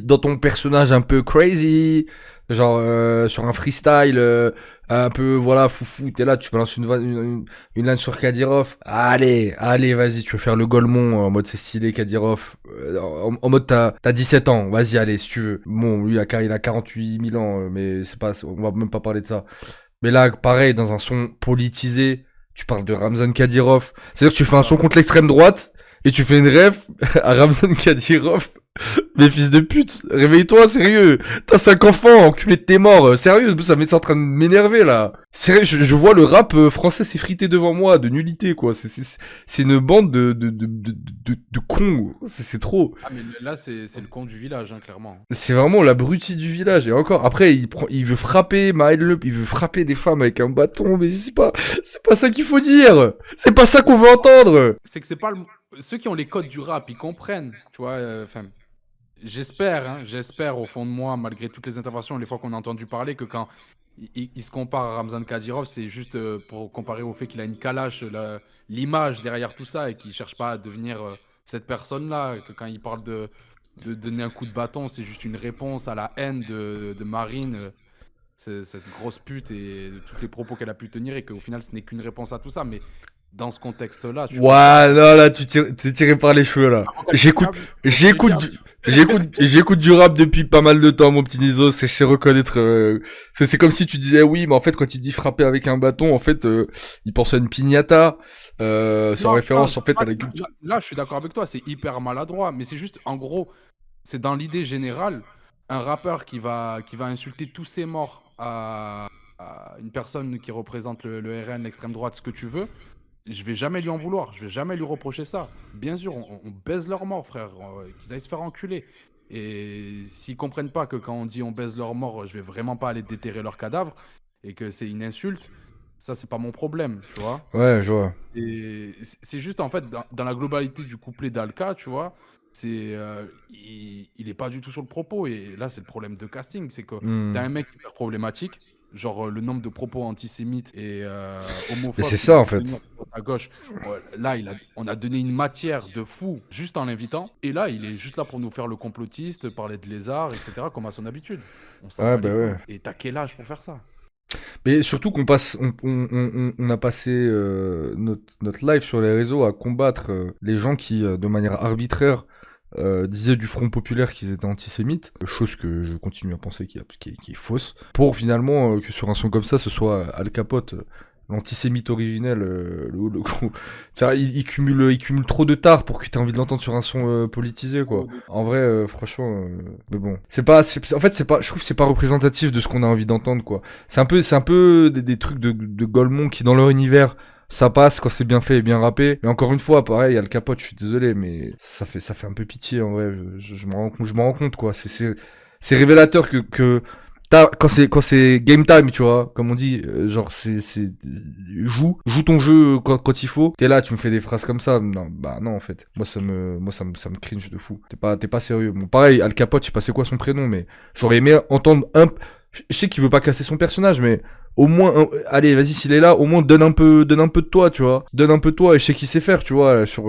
dans ton personnage un peu crazy, genre sur un freestyle, un peu voilà foufou, t'es là, tu balances une line sur Kadyrov. Allez, vas-y, tu veux faire le Golemont en mode c'est stylé Kadyrov, en mode t'as 17 ans, vas-y, allez si tu veux. Bon, lui il a 48 000 ans, mais c'est pas, on va même pas parler de ça. Mais là, pareil, dans un son politisé, tu parles de Ramzan Kadyrov. C'est-à-dire que tu fais un son contre l'extrême droite et tu fais une ref à Ramzan Kadyrov Mais fils de pute, réveille-toi, sérieux. T'as 5 enfants, enculé de tes morts. Sérieux, ça m'est en train de m'énerver, là. Sérieux, je vois le rap français s'effriter devant moi, de nullité, quoi. C'est une bande de cons. C'est trop. Ah, mais là, c'est le con du village, hein, clairement. C'est vraiment l'abruti du village. Et encore, après, il veut frapper il veut frapper des femmes avec un bâton, mais c'est pas ça qu'il faut dire. C'est pas ça qu'on veut entendre. C'est que c'est pas ceux qui ont les codes du rap, ils comprennent, tu vois. Enfin, j'espère au fond de moi, malgré toutes les interventions, les fois qu'on a entendu parler, que quand il se compare à Ramzan Kadyrov, c'est juste pour comparer au fait qu'il a une calache, l'image derrière tout ça, et qu'il cherche pas à devenir cette personne-là, que quand il parle de donner un coup de bâton, c'est juste une réponse à la haine de Marine, cette grosse pute, et de tous les propos qu'elle a pu tenir, et qu'au final, ce n'est qu'une réponse à tout ça. Mais dans ce contexte-là, tu Ouais, non, là, t'es tiré par les cheveux, là. J'écoute du rap depuis pas mal de temps, mon petit Nizo. Je sais reconnaître. C'est comme si tu disais oui, mais en fait, quand il dit frapper avec un bâton, en fait, il pense à une piñata. C'est en référence, en fait, à la culture. Là, je suis d'accord avec toi, c'est hyper maladroit, mais c'est juste, en gros, c'est dans l'idée générale, un rappeur qui va insulter tous ses morts à une personne qui représente le RN, l'extrême droite, ce que tu veux. Je vais jamais lui en vouloir, je vais jamais lui reprocher ça. Bien sûr, on baise leur mort, frère, qu'ils aillent se faire enculer. Et s'ils comprennent pas que quand on dit on baise leur mort, je vais vraiment pas aller déterrer leur cadavre et que c'est une insulte, ça c'est pas mon problème, tu vois. Ouais, je vois. Et c'est juste en fait dans la globalité du couplet d'Alka, tu vois, il est pas du tout sur le propos, et là c'est le problème de casting, c'est que t'as un mec hyper problématique. Genre le nombre de propos antisémites et homophobes. Mais c'est ça en fait. À gauche, là on a donné une matière de fou juste en l'invitant. Et là il est juste là pour nous faire le complotiste, parler de lézards, etc. comme à son habitude. On s'en bat les couilles. Et t'as quel âge pour faire ça? Mais surtout qu'on on a passé notre live sur les réseaux à combattre les gens qui, de manière arbitraire, disaient du Front Populaire qu'ils étaient antisémites, chose que je continue à penser qui est fausse, pour finalement que sur un son comme ça, ce soit Al Capote, l'antisémite originel, il cumule trop de tard pour que t'aies envie de l'entendre sur un son politisé, quoi. En vrai, franchement, mais bon, en fait, je trouve que c'est pas représentatif de ce qu'on a envie d'entendre, quoi. C'est un peu des trucs de Golemont qui, dans leur univers, ça passe quand c'est bien fait et bien rappé. Mais encore une fois, pareil, Al Capote, je suis désolé, mais ça fait un peu pitié, en vrai. Je me rends compte, quoi. C'est révélateur que quand c'est game time, tu vois, comme on dit, genre joue ton jeu quand il faut. T'es là, tu me fais des phrases comme ça. Non, bah non, en fait. Moi ça me cringe de fou. T'es pas sérieux. Bon, pareil, Al Capote, je sais pas c'est quoi son prénom, mais j'aurais aimé entendre je sais qu'il veut pas casser son personnage, mais au moins, allez, vas-y, s'il est là, au moins donne un peu de toi, tu vois. Donne un peu de toi, et je sais qu'il sait faire, tu vois, sur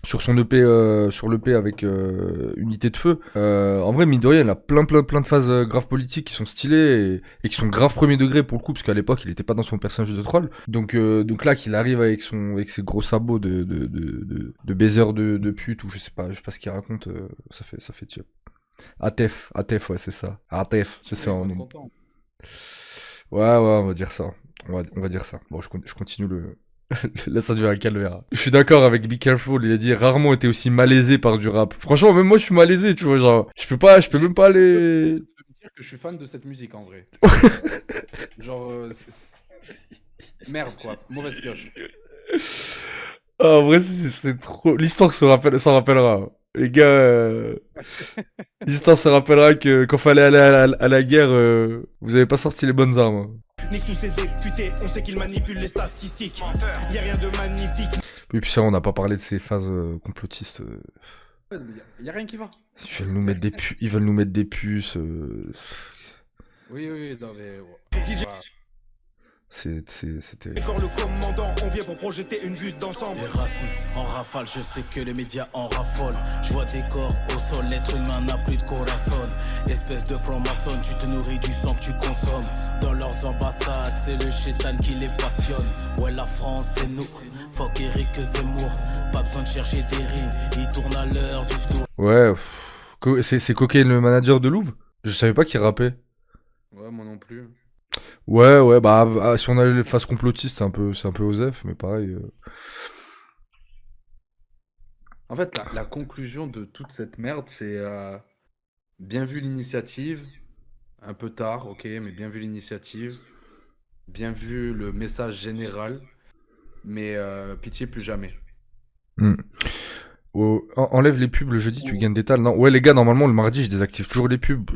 son EP, sur l'EP avec Unité de Feu. En vrai, mine de rien, il a plein de phases graves politiques qui sont stylées et qui sont graves premier degré pour le coup, parce qu'à l'époque, il était pas dans son personnage de troll. Donc là, qu'il arrive avec ses gros sabots de baiser de pute, ou je sais pas ce qu'il raconte, ça fait tiep. Atef, ouais, c'est ça. Atef, c'est ça. Ouais, on va dire ça. On va dire ça. Bon, je continue là, ça devient un calvaire. Je suis d'accord avec Be Careful, il a dit rarement été aussi malaisé par du rap. Franchement, même moi, je suis malaisé, tu vois, genre, je peux même pas aller... Je peux dire que je suis fan de cette musique, en vrai. Genre, merde, quoi. Mauvaise pioche. Ah, en vrai, c'est trop... L'histoire s'en rappellera. Les gars, l'histoire se rappellera que quand fallait aller à la guerre, vous avez pas sorti les bonnes armes. Nique tous ces députés, on sait qu'ils manipulent les statistiques. Y a rien de magnifique. Oui, puis ça, on n'a pas parlé de ces phases complotistes. Y a rien qui va. Ils veulent nous mettre des puces. Oui, non mais... C'était... Et quand le commandant, on vient pour projeter une vue d'ensemble. Des racistes en rafale, je sais que les médias en raffolent. Je vois des corps au sol, l'être humain n'a plus de corazon. Espèce de franc-maçon, tu te nourris du sang que tu consommes. Dans leurs ambassades, c'est le chétan qui les passionne. Ouais, la France, c'est nous. Fuck Eric Zemmour. Pas besoin de chercher des rimes, ils tournent à l'heure du tour. Ouais, c'est Cocaine le manager de Louvre. Je savais pas qu'il rappait. Ouais, moi non plus. Ouais, bah si on a les phases complotistes, c'est un peu osef, mais pareil. En fait, la conclusion de toute cette merde, c'est bien vu l'initiative, un peu tard, ok, mais bien vu l'initiative, bien vu le message général, mais pitié plus jamais. Hmm. Oh, enlève les pubs le jeudi, tu gagnes des tales. Non, ouais, les gars, normalement, le mardi, je désactive toujours les pubs.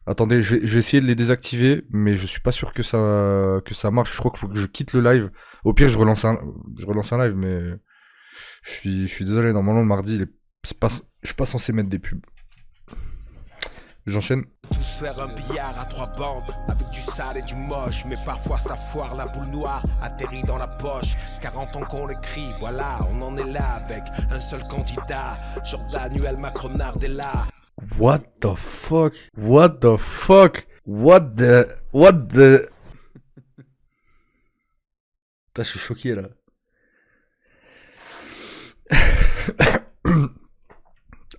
Attendez, je vais essayer de les désactiver, mais je suis pas sûr que ça marche. Je crois qu'il faut que je quitte le live. Au pire, je relance un live, mais je suis désolé. Normalement, le mardi, je suis pas censé mettre des pubs. J'enchaîne. Tous faire un billard à 3 bandes, avec du sale et du moche, mais parfois ça foire, la boule noire atterrit dans la poche. 40 ans qu'on l'écrit, voilà, on en est là avec un seul candidat, Jordanuel Macronardella. What the fuck? What the fuck? What the... Putain, je suis choqué là.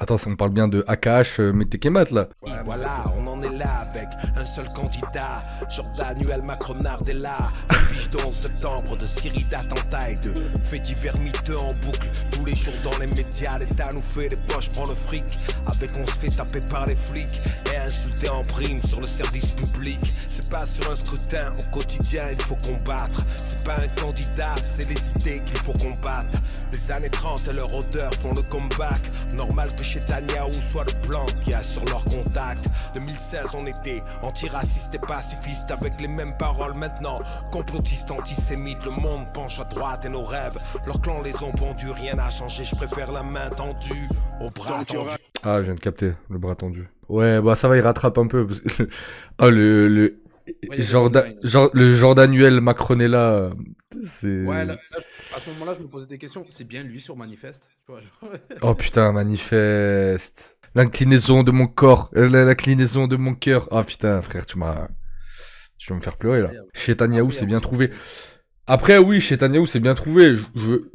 Attends, on parle bien de AKH, Metekemat là. Voilà, on en est là avec un seul candidat, Jordanuel Macronardella. Affiche de 11 septembre, de série d'attentats et de faits divers miteux en boucle. Tous les jours dans les médias, l'État nous fait des poches, prend le fric. Avec on se fait taper par les flics et insulter en prime sur le service public. C'est pas sur un scrutin, au quotidien il faut combattre. C'est pas un candidat, c'est les idées qu'il faut combattre. Les années 30 et leur odeur font le comeback. Normal que chez Netanyahou soit le plan qui a sur leur contact. 2016 on était antiraciste et pacifiste avec les mêmes paroles maintenant. Complotistes, antisémites, le monde penche à droite et nos rêves. Leurs clans les ont pendus, rien n'a changé, je préfère la main tendue au bras tendu. Ah, je viens de capter, le bras tendu. Ouais, bah ça va, il rattrape un peu. Parce que... Ah, le Jordanuel Macronella, c'est... Ouais, là, à ce moment-là, je me posais des questions. C'est bien lui sur Manifeste, tu vois, genre... Oh putain, Manifeste. L'inclinaison de mon corps, l'inclinaison de mon cœur. Ah putain, frère, tu vas me faire pleurer là. Chez Netanyahou, c'est bien trouvé. Après, oui, chez Netanyahou, c'est bien trouvé.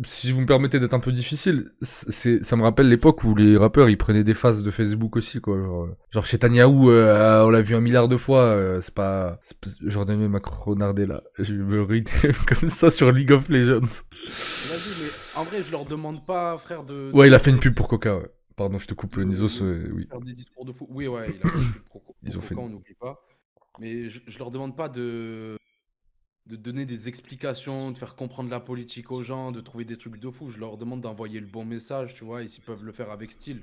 Si vous me permettez d'être un peu difficile, ça me rappelle l'époque où les rappeurs, ils prenaient des phases de Facebook aussi, quoi. Genre chez Netanyahou, on l'a vu 1 milliard de fois, c'est pas Jordanuel Macronardella. Je me ris comme ça sur League of Legends. Vas-y, mais en vrai, je leur demande pas, frère, de... Ouais, il a fait une pub pour Coca, ouais. Pardon, je te coupe le Nizos, oui. Faire des discours de fou. Oui, ouais, il a fait une pub pour Ils ont fait... Coca, on n'oublie pas. Mais je leur demande pas de donner des explications, de faire comprendre la politique aux gens, de trouver des trucs de fou. Je leur demande d'envoyer le bon message, tu vois, et s'ils peuvent le faire avec style.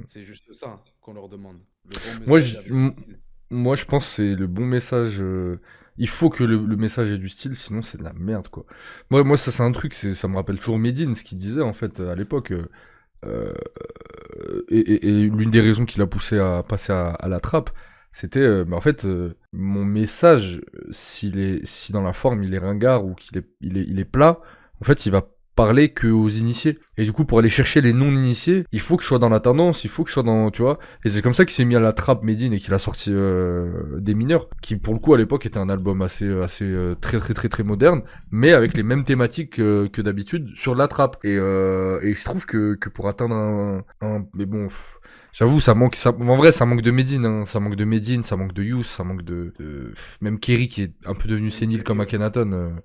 C'est juste ça qu'on leur demande. Le bon message moi, je pense que c'est le bon message. Il faut que le message ait du style, sinon c'est de la merde, quoi. Moi ça c'est un truc, ça me rappelle toujours Medine, ce qu'il disait, en fait, à l'époque. Et l'une des raisons qui l'a poussé à passer à la trappe, c'était en fait mon message, si dans la forme il est ringard ou qu'il est plat, en fait il va parler que aux initiés. Et du coup, pour aller chercher les non-initiés, il faut que je sois dans la tendance, il faut que je sois dans, tu vois. Et c'est comme ça qu'il s'est mis à la trappe Medine et qu'il a sorti Des Mineurs, qui pour le coup à l'époque était un album assez très moderne, mais avec les mêmes thématiques que d'habitude sur la trappe. Et je trouve que pour atteindre mais bon. J'avoue, en vrai, ça manque de Medine, hein. Ça manque de Medine, ça manque de Youth, ça manque de même Kerry qui est un peu devenu sénile comme Akhenaton,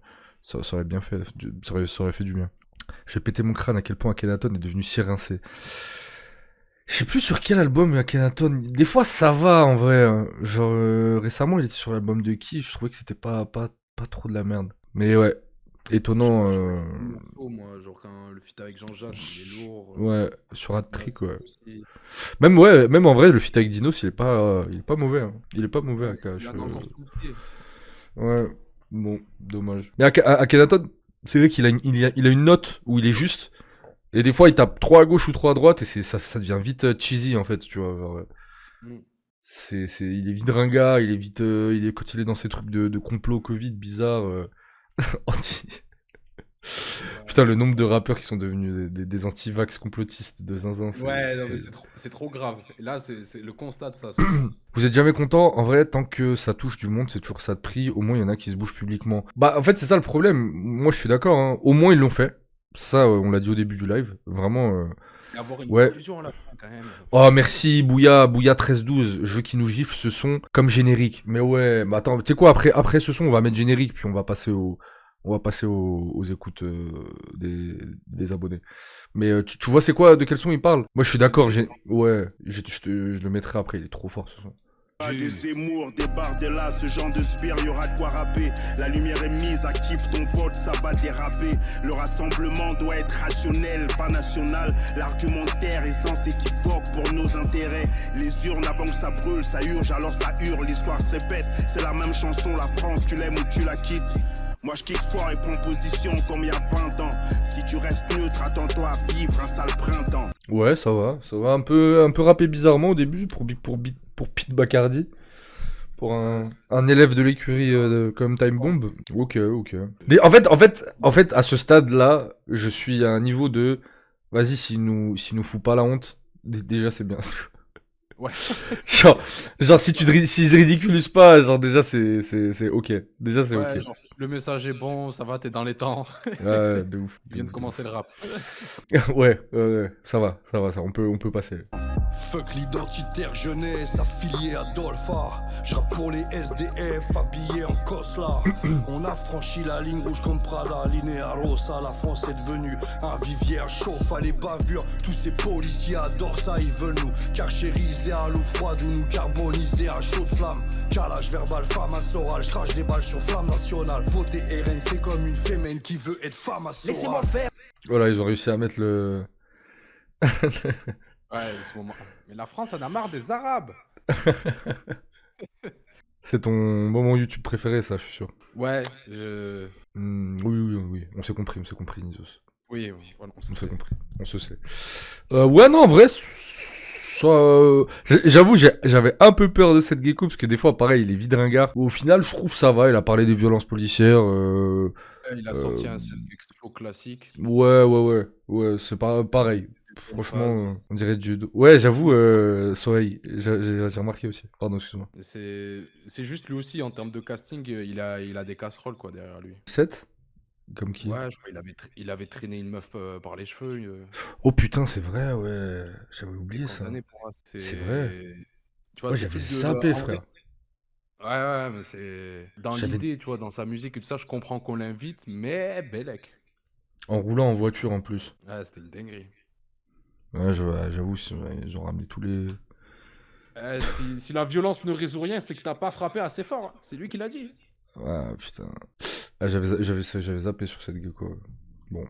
ça aurait bien fait, ça aurait fait du bien. J'ai pété mon crâne à quel point Akhenaton est devenu si rincé. Je sais plus sur quel album Akhenaton, des fois ça va en vrai, hein. Genre récemment il était sur l'album de qui, je trouvais que c'était pas trop de la merde. Mais ouais, étonnant. Moi, genre quand le feat avec Jean-Jacques, il est lourd. Ouais, sur Hat-Trick, ouais. Même en vrai, le feat avec Dinos, il est pas mauvais. Hein. Il est pas mauvais, AKH. Ouais, bon, dommage. Mais Akhenaton, c'est vrai qu'il a une note où il est juste. Et des fois, il tape trop à gauche ou trop à droite, et ça devient vite cheesy, en fait, tu vois. Genre, il est vite ringard, quand il est dans ces trucs de complot Covid bizarre, Putain, le nombre de rappeurs qui sont devenus des anti-vax complotistes de zinzin. C'est trop grave. Et là, c'est le constat de ça. Vous êtes jamais content, en vrai, tant que ça touche du monde, c'est toujours ça de prix. Au moins, il y en a qui se bougent publiquement. Bah, en fait, c'est ça le problème. Moi, je suis d'accord, hein. Au moins, ils l'ont fait. Ça, on l'a dit au début du live. Vraiment. Et avoir une conclusion à la fin, quand même. Oh, merci, Bouya 1312. Je veux qu'ils nous giflent ce son comme générique. Mais ouais, bah attends, tu sais quoi, après ce son, on va mettre générique, puis on va passer On va passer aux écoutes des abonnés. Mais tu vois c'est quoi, de quel son il parle? Moi je suis d'accord, ouais, je le mettrai après, il est trop fort ce son. Des Zemmour, des Bardella, ce genre de spire, y aura de quoi rapper. La lumière est mise, active ton vote, ça va déraper. Le rassemblement doit être rationnel, pas national. L'argumentaire est sans équivoque pour nos intérêts. Les urnes avant que ça brûle, ça urge, alors ça hurle, l'histoire se répète. C'est la même chanson, la France, tu l'aimes ou tu la quittes. Moi je kick fort et prends position comme il y a 20 ans. Si tu restes neutre, attends-toi à vivre un sale printemps. Ouais, ça va un peu rappé bizarrement au début pour Pete Bacardi. Pour un élève de l'écurie comme Time Bomb. Ok. En fait, à ce stade-là, je suis à un niveau de... Vas-y, s'il nous fout pas la honte, déjà c'est bien. Ouais. genre s'ils se ridiculisent pas, genre déjà c'est ok. Déjà c'est Ouais, ok. genre, le message est bon, ça va, t'es dans les temps. Ouais, de ouf. Il vient de commencer le rap. Ouais, ça va, on peut passer. Fuck l'identitaire jeunesse affilié à Dolpha. J'rappe pour les SDF habillés en cosla. On a franchi la ligne rouge comme Prada, Linea Rossa. La France est devenue un vivière chauffe à les bavures. Tous ces policiers adorent ça, ils veulent nous carchériser à l'eau froide ou nous carboniser à chaud de flamme. Calage verbal, femme à Soral, j'crache des balles sur flamme nationale. Voter RN, c'est comme une fémène qui veut être femme à Soral. Laissez-moi faire. Voilà, ils ont réussi à mettre le... Ouais, ce moment. Mais la France en a marre des Arabes. C'est ton moment YouTube préféré, ça, je suis sûr. Ouais, Oui. On s'est compris, Nizos. Oui, voilà, On s'est compris, on se sait. Ouais, non, en vrai, j'avoue, j'avais un peu peur de cette gecko, parce que des fois, pareil, il est vide ringard. Au final, je trouve ça va, il a parlé des violences policières. il a sorti un texto classique. Ouais, c'est pas pareil. Franchement, on dirait du... Ouais, j'avoue, Soleil, j'ai remarqué aussi. Pardon, excuse-moi. C'est juste lui aussi, en termes de casting, il a des casseroles, quoi, derrière lui. 7 Comme qui? Ouais, je crois qu'il avait traîné une meuf par les cheveux. Oh putain, c'est vrai, ouais. J'avais oublié ça. C'est vrai. Tu vois, Ouais, c'est j'avais tout de- zappé, en frère. Ouais, mais c'est... Dans l'idée, tu vois, dans sa musique et tout ça, je comprends qu'on l'invite, mais Bellec. En roulant en voiture, en plus. Ouais, c'était une dinguerie. Ouais, j'avoue, ils ont ramené tous les... Si la violence ne résout rien, c'est que t'as pas frappé assez fort. Hein. C'est lui qui l'a dit. Ouais, putain. Ah, j'avais zappé sur cette gecko. Bon.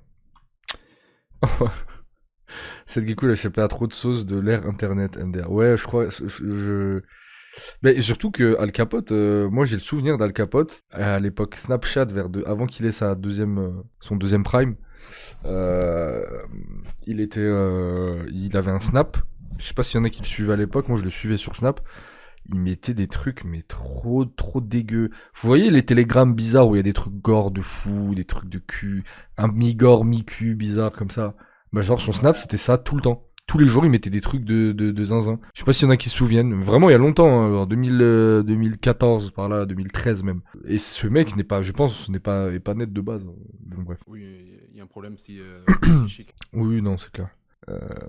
Cette gecko, elle a échappé à trop de sauce de l'ère internet, MDR. Ouais, je crois... Mais surtout que Al Capote, moi j'ai le souvenir d'Al Capote, à l'époque Snapchat, avant qu'il ait son deuxième prime, il avait un Snap. Je sais pas s'il y en a qui le suivaient à l'époque, moi je le suivais sur Snap. Il mettait des trucs, mais trop dégueux. Vous voyez les télégrammes bizarres où il y a des trucs gore de fou, des trucs de cul, un mi-gore, mi-cul bizarre comme ça. Bah genre son Snap c'était ça tout le temps. Tous les jours, il mettait des trucs de zinzin. Je sais pas s'il y en a qui se souviennent. Vraiment, il y a longtemps, hein, genre 2014, par là, 2013 même. Et ce mec je pense, n'est pas net de base. Donc, bref. Oui, il y a un problème si... chic. Oui, non, c'est clair.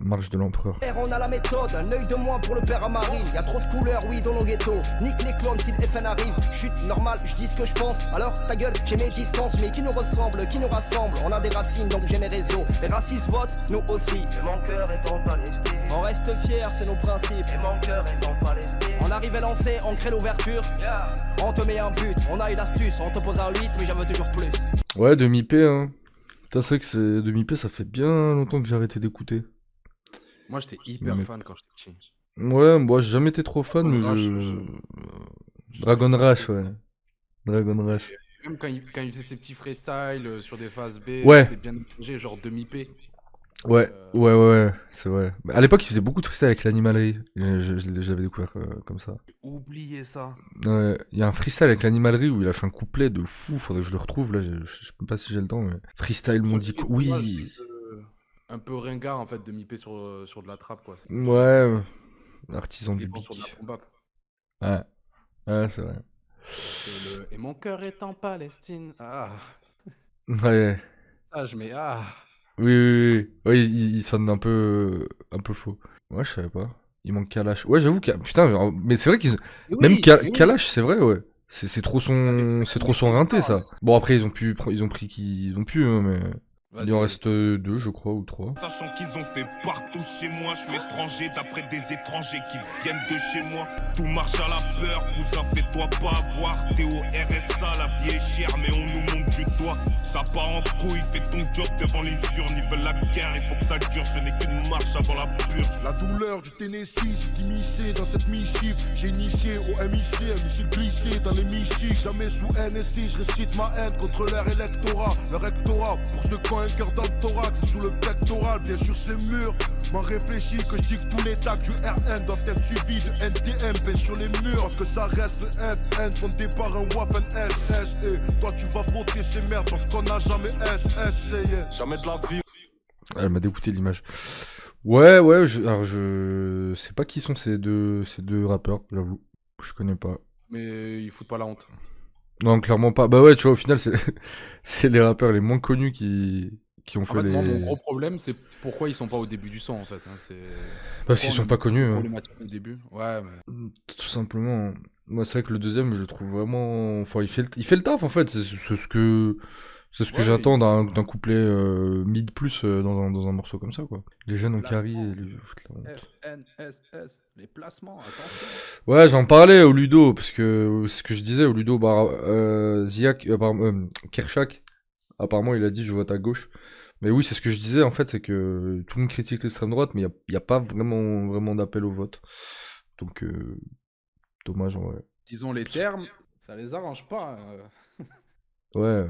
Marche de l'empereur. On a la méthode, un œil de moins pour le père à Marine. Y'a trop de couleurs, oui, dans nos ghettos. Nique les clones si le FN arrive. Chute normal, je dis ce que je pense. Alors ta gueule, j'ai mes distances. Mais qui nous ressemble, qui nous rassemble. On a des racines, donc j'ai mes réseaux. Les racistes votent, nous aussi. Et mon cœur est en Palestine. On reste fiers, c'est nos principes. Et mon cœur est en Palestine. On arrive à lancer, on crée l'ouverture. Yeah. On te met un but, on a une astuce. On te pose un 8, mais j'en veux toujours plus. Ouais, demi-P, hein. C'est vrai que demi-P, ça fait bien longtemps que j'ai arrêté d'écouter. Moi, j'étais hyper fan quand j'étais petit. Ouais, moi, j'ai jamais été trop fan, mais Dragon Rush, ouais. Dragon Rush. Même quand il faisait ses petits freestyles sur des phases B, ouais. C'était bien mélangé, genre demi-P. Ouais, c'est vrai. À l'époque, il faisait beaucoup de freestyle avec l'animalerie. Je l'avais découvert comme ça. Oubliez ça. Ouais, il y a un freestyle avec l'animalerie où il lâche un couplet de fou. Faudrait que je le retrouve là. Je sais pas si j'ai le temps. Mais... Freestyle mondico. Oui. Un peu ringard en fait, demi-P sur de la trappe quoi. Ouais. Artisan du beat. Ouais, c'est vrai. Et mon cœur est en Palestine. Ah. Ouais. Ah, je mets ah. Oui, il sonne un peu faux. Ouais, je savais pas. Il manque Kalash. Ouais, j'avoue que putain, mais c'est vrai qu'ils même Kalash, c'est vrai, ouais. C'est trop son rinté, ça. Bon, après, ils ont pris qui ils ont pu, hein, mais... Il en reste 2, je crois, ou 3. Sachant qu'ils ont fait partout chez moi, je suis étranger d'après des étrangers qui viennent de chez moi. Tout marche à la peur, cousin, fais-toi pas avoir. T'es au RSA, la vie est chère, mais on nous montre du doigt. Ça part en couille, fais ton job devant les urnes. Ils veulent la guerre, il faut que ça dure, ce n'est qu'une marche avant la purge. La douleur du Tennessee s'est immiscée dans cette missive. J'ai initié au MIC, me suis glissé dans les missives. Jamais sous NSI, je récite ma haine contre leur électorat. Leur rectorat, pour ceux qui ont un cœur dans le thorax, sous le pectoral, bien sûr c'est mûr. M'en réfléchis que je dis que tous les tags du RN doivent être suivis de NTM, pèse sur les murs. Parce que ça reste le FN, fondé par un Waffen SS. Et toi tu vas voter ces merdes parce qu'on n'a jamais SS. Jamais de la vie. Elle m'a dégoûté l'image. Ouais, alors je sais pas qui sont ces deux rappeurs, j'avoue. Je connais pas. Mais ils foutent pas la honte. Non, clairement pas. Bah ouais, tu vois, au final, c'est les rappeurs les moins connus qui ont En fait fait, les... moi, mon gros problème, c'est pourquoi ils sont pas au début du son, en fait. Hein. C'est... Parce qu'ils sont pas connus. Hein. Problématique au début. Ouais, mais... Tout simplement. Moi, c'est vrai que le deuxième, je le trouve vraiment... Enfin, il fait le taf, en fait. C'est ce que Ouais, j'attends d'un couplet mid plus dans un morceau comme ça, quoi. Les jeunes ont carry et les... FNSS, les placements, attention. Ouais, j'en parlais au Ludo, parce que ce que je disais au Ludo, Ziak, Kershak, apparemment, il a dit je vote à gauche. Mais oui, c'est ce que je disais, en fait, c'est que tout le monde critique l'extrême droite, mais il y a pas vraiment d'appel au vote. Donc, dommage, en vrai. Disons les termes, ça les arrange pas. Ouais.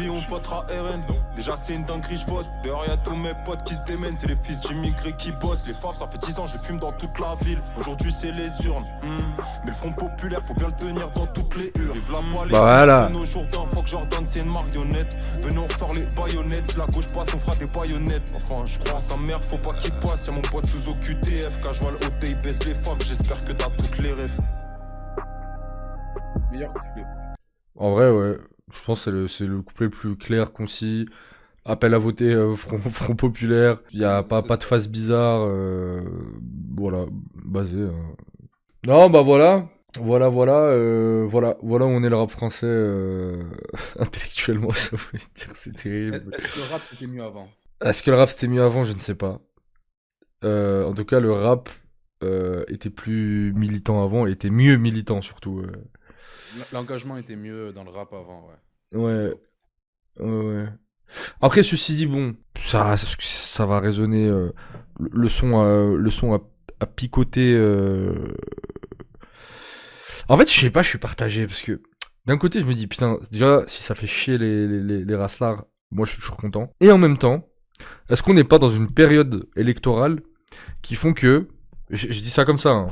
Et on votera RN. Déjà c'est une dinguerie, je vote. Dehors y'a tous mes potes qui se démènent. C'est les fils d'immigrés qui bossent. Les faves, ça fait 10 ans, je les fume dans toute la ville. Aujourd'hui c'est les urnes. Mais le front populaire, faut bien le tenir dans toutes les urnes. Vive la poêle, voilà. nos jours d'un fuck Jordan, c'est une marionnette. Venez, on ressort les baïonnettes. Si la gauche passe, on fera des baïonnettes. Enfin, je crois à sa mère, faut pas qu'il passe. Y'a mon pote sous OQTF. Casual OT, il baisse les faves. J'espère que t'as toutes les rêves. Meilleur couplet. En vrai, ouais. Je pense que c'est le couplet le plus clair, concis. Appel à voter front populaire. Il y a pas de phase bizarre. Voilà, basé. Non, bah voilà. Voilà où on est le rap français intellectuellement, ça veut dire, c'est terrible. Est-ce que le rap c'était mieux avant? Est-ce que le rap c'était mieux avant? Je ne sais pas. En tout cas, le rap était plus militant avant, et était mieux militant surtout. L'engagement était mieux dans le rap avant, ouais. Ouais. Après, ceci dit, bon, ça va résonner. Le son a picoté. En fait, je sais pas, je suis partagé parce que d'un côté, je me dis putain, déjà, si ça fait chier les raslards, moi, je suis content. Et en même temps, est-ce qu'on n'est pas dans une période électorale qui font que, je dis ça comme ça, hein,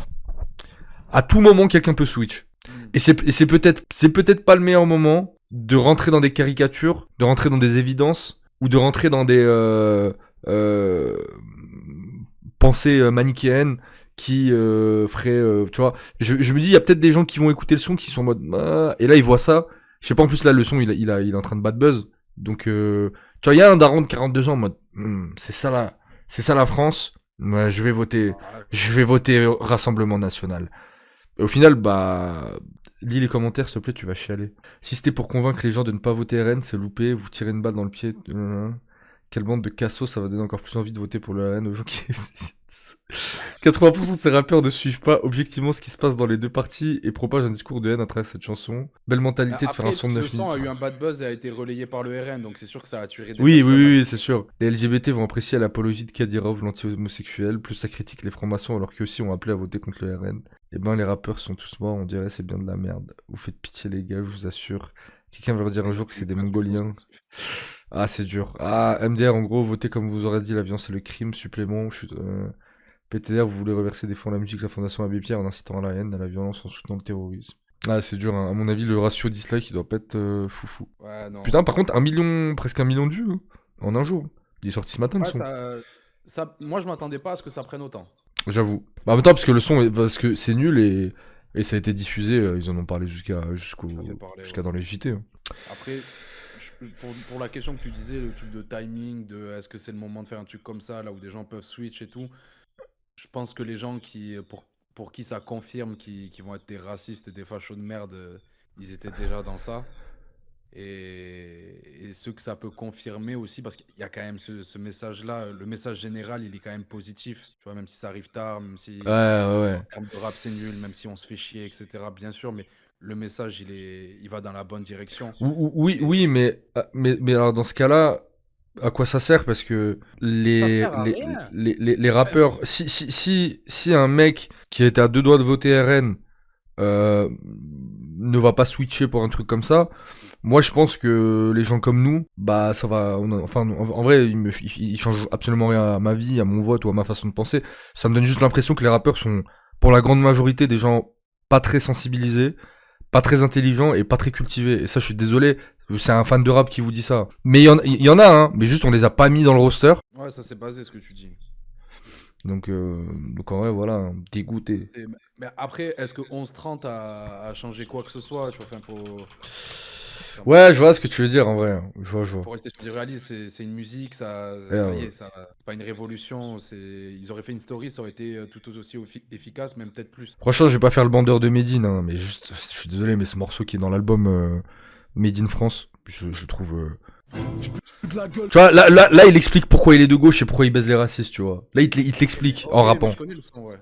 à tout moment, quelqu'un peut switch. Et c'est peut-être pas le meilleur moment de rentrer dans des caricatures, de rentrer dans des évidences, ou de rentrer dans des pensées manichéennes qui feraient, tu vois, je me dis, il y a peut-être des gens qui vont écouter le son, qui sont en mode, et là ils voient ça, je sais pas, en plus là le son il est en train de bad buzz, donc tu vois, il y a un daron de 42 ans en mode, c'est ça la France, ouais, je vais voter au Rassemblement National. Au final, bah, lis les commentaires, s'il te plaît, tu vas chialer. Si c'était pour convaincre les gens de ne pas voter RN, c'est loupé, vous tirez une balle dans le pied. Quelle bande de cassos, ça va donner encore plus envie de voter pour le RN aux gens qui... 80% de ces rappeurs ne suivent pas objectivement ce qui se passe dans les deux parties et propagent un discours de haine à travers cette chanson. Belle mentalité de faire un son de 9 minutes. Le son a eu un bad buzz et a été relayé par le RN, donc c'est sûr que ça a tué des Oui, c'est sûr. Les LGBT vont apprécier l'apologie de Kadyrov, l'anti-homosexuel, plus ça critique les francs-maçons alors qu'eux aussi ont appelé à voter contre le RN. Eh ben, les rappeurs sont tous morts, on dirait c'est bien de la merde. Vous faites pitié les gars, je vous assure. Quelqu'un va leur dire un jour que c'est des Mongoliens. Ah, c'est dur. Ah, MDR, en gros, votez comme vous aurez dit, la violence c'est le crime, supplément, PTR, vous voulez reverser des fonds à la musique de la Fondation Abbé Pierre en incitant à la haine, à la violence, en soutenant le terrorisme. Ah, c'est dur, hein. À mon avis, le ratio dislike, il doit pas être foufou. Ouais, non. Putain, par contre, presque 1 million de vues, hein, en un jour. Il est sorti ce matin, le son. Moi, je m'attendais pas à ce que ça prenne autant. J'avoue. Bah, en même temps, parce que c'est nul et ça a été diffusé, ils en ont parlé jusqu'à dans les JT. Hein. Après, pour la question que tu disais, le truc de timing, de est-ce que c'est le moment de faire un truc comme ça, là où des gens peuvent switch et tout, je pense que les gens pour qui ça confirme qu'ils vont être des racistes et des fachos de merde ils étaient déjà dans ça. Et ce que ça peut confirmer aussi, parce qu'il y a quand même ce message-là, le message général, il est quand même positif. Tu vois, même si ça arrive tard, même si Ouais, ouais. en termes de rap c'est nul, même si on se fait chier, etc. Bien sûr, mais le message, il va dans la bonne direction. Oui, oui, mais alors dans ce cas-là, à quoi ça sert? Parce que sert à rien. les rappeurs, si un mec qui était à 2 doigts de voter RN ne va pas switcher pour un truc comme ça, moi je pense que les gens comme nous, bah ça va, en vrai, il change absolument rien à ma vie, à mon vote ou à ma façon de penser. Ça me donne juste l'impression que les rappeurs sont, pour la grande majorité, des gens pas très sensibilisés, pas très intelligents et pas très cultivés. Et ça, je suis désolé, c'est un fan de rap qui vous dit ça. Mais il y en a, hein, mais juste on les a pas mis dans le roster. Ouais, ça c'est basé ce que tu dis. Donc en vrai, voilà, dégoûté. Mais après, est-ce que 11-30 a changé quoi que ce soit? Tu vois, enfin, Ouais, je vois ce que tu veux dire en vrai. Je vois. faut rester sur du réalisme, c'est une musique, ça y Ouais. est, c'est pas une révolution. Ils auraient fait une story, ça aurait été tout aussi efficace, même peut-être plus. Franchement, je vais pas faire le bandeur de Medine, hein, mais juste, je suis désolé, mais ce morceau qui est dans l'album Made in France, je trouve. Tu vois, là, il explique pourquoi il est de gauche et pourquoi il baise les racistes, tu vois. Là, il te l'explique en Ok, mais rappant. je connais le son, ouais.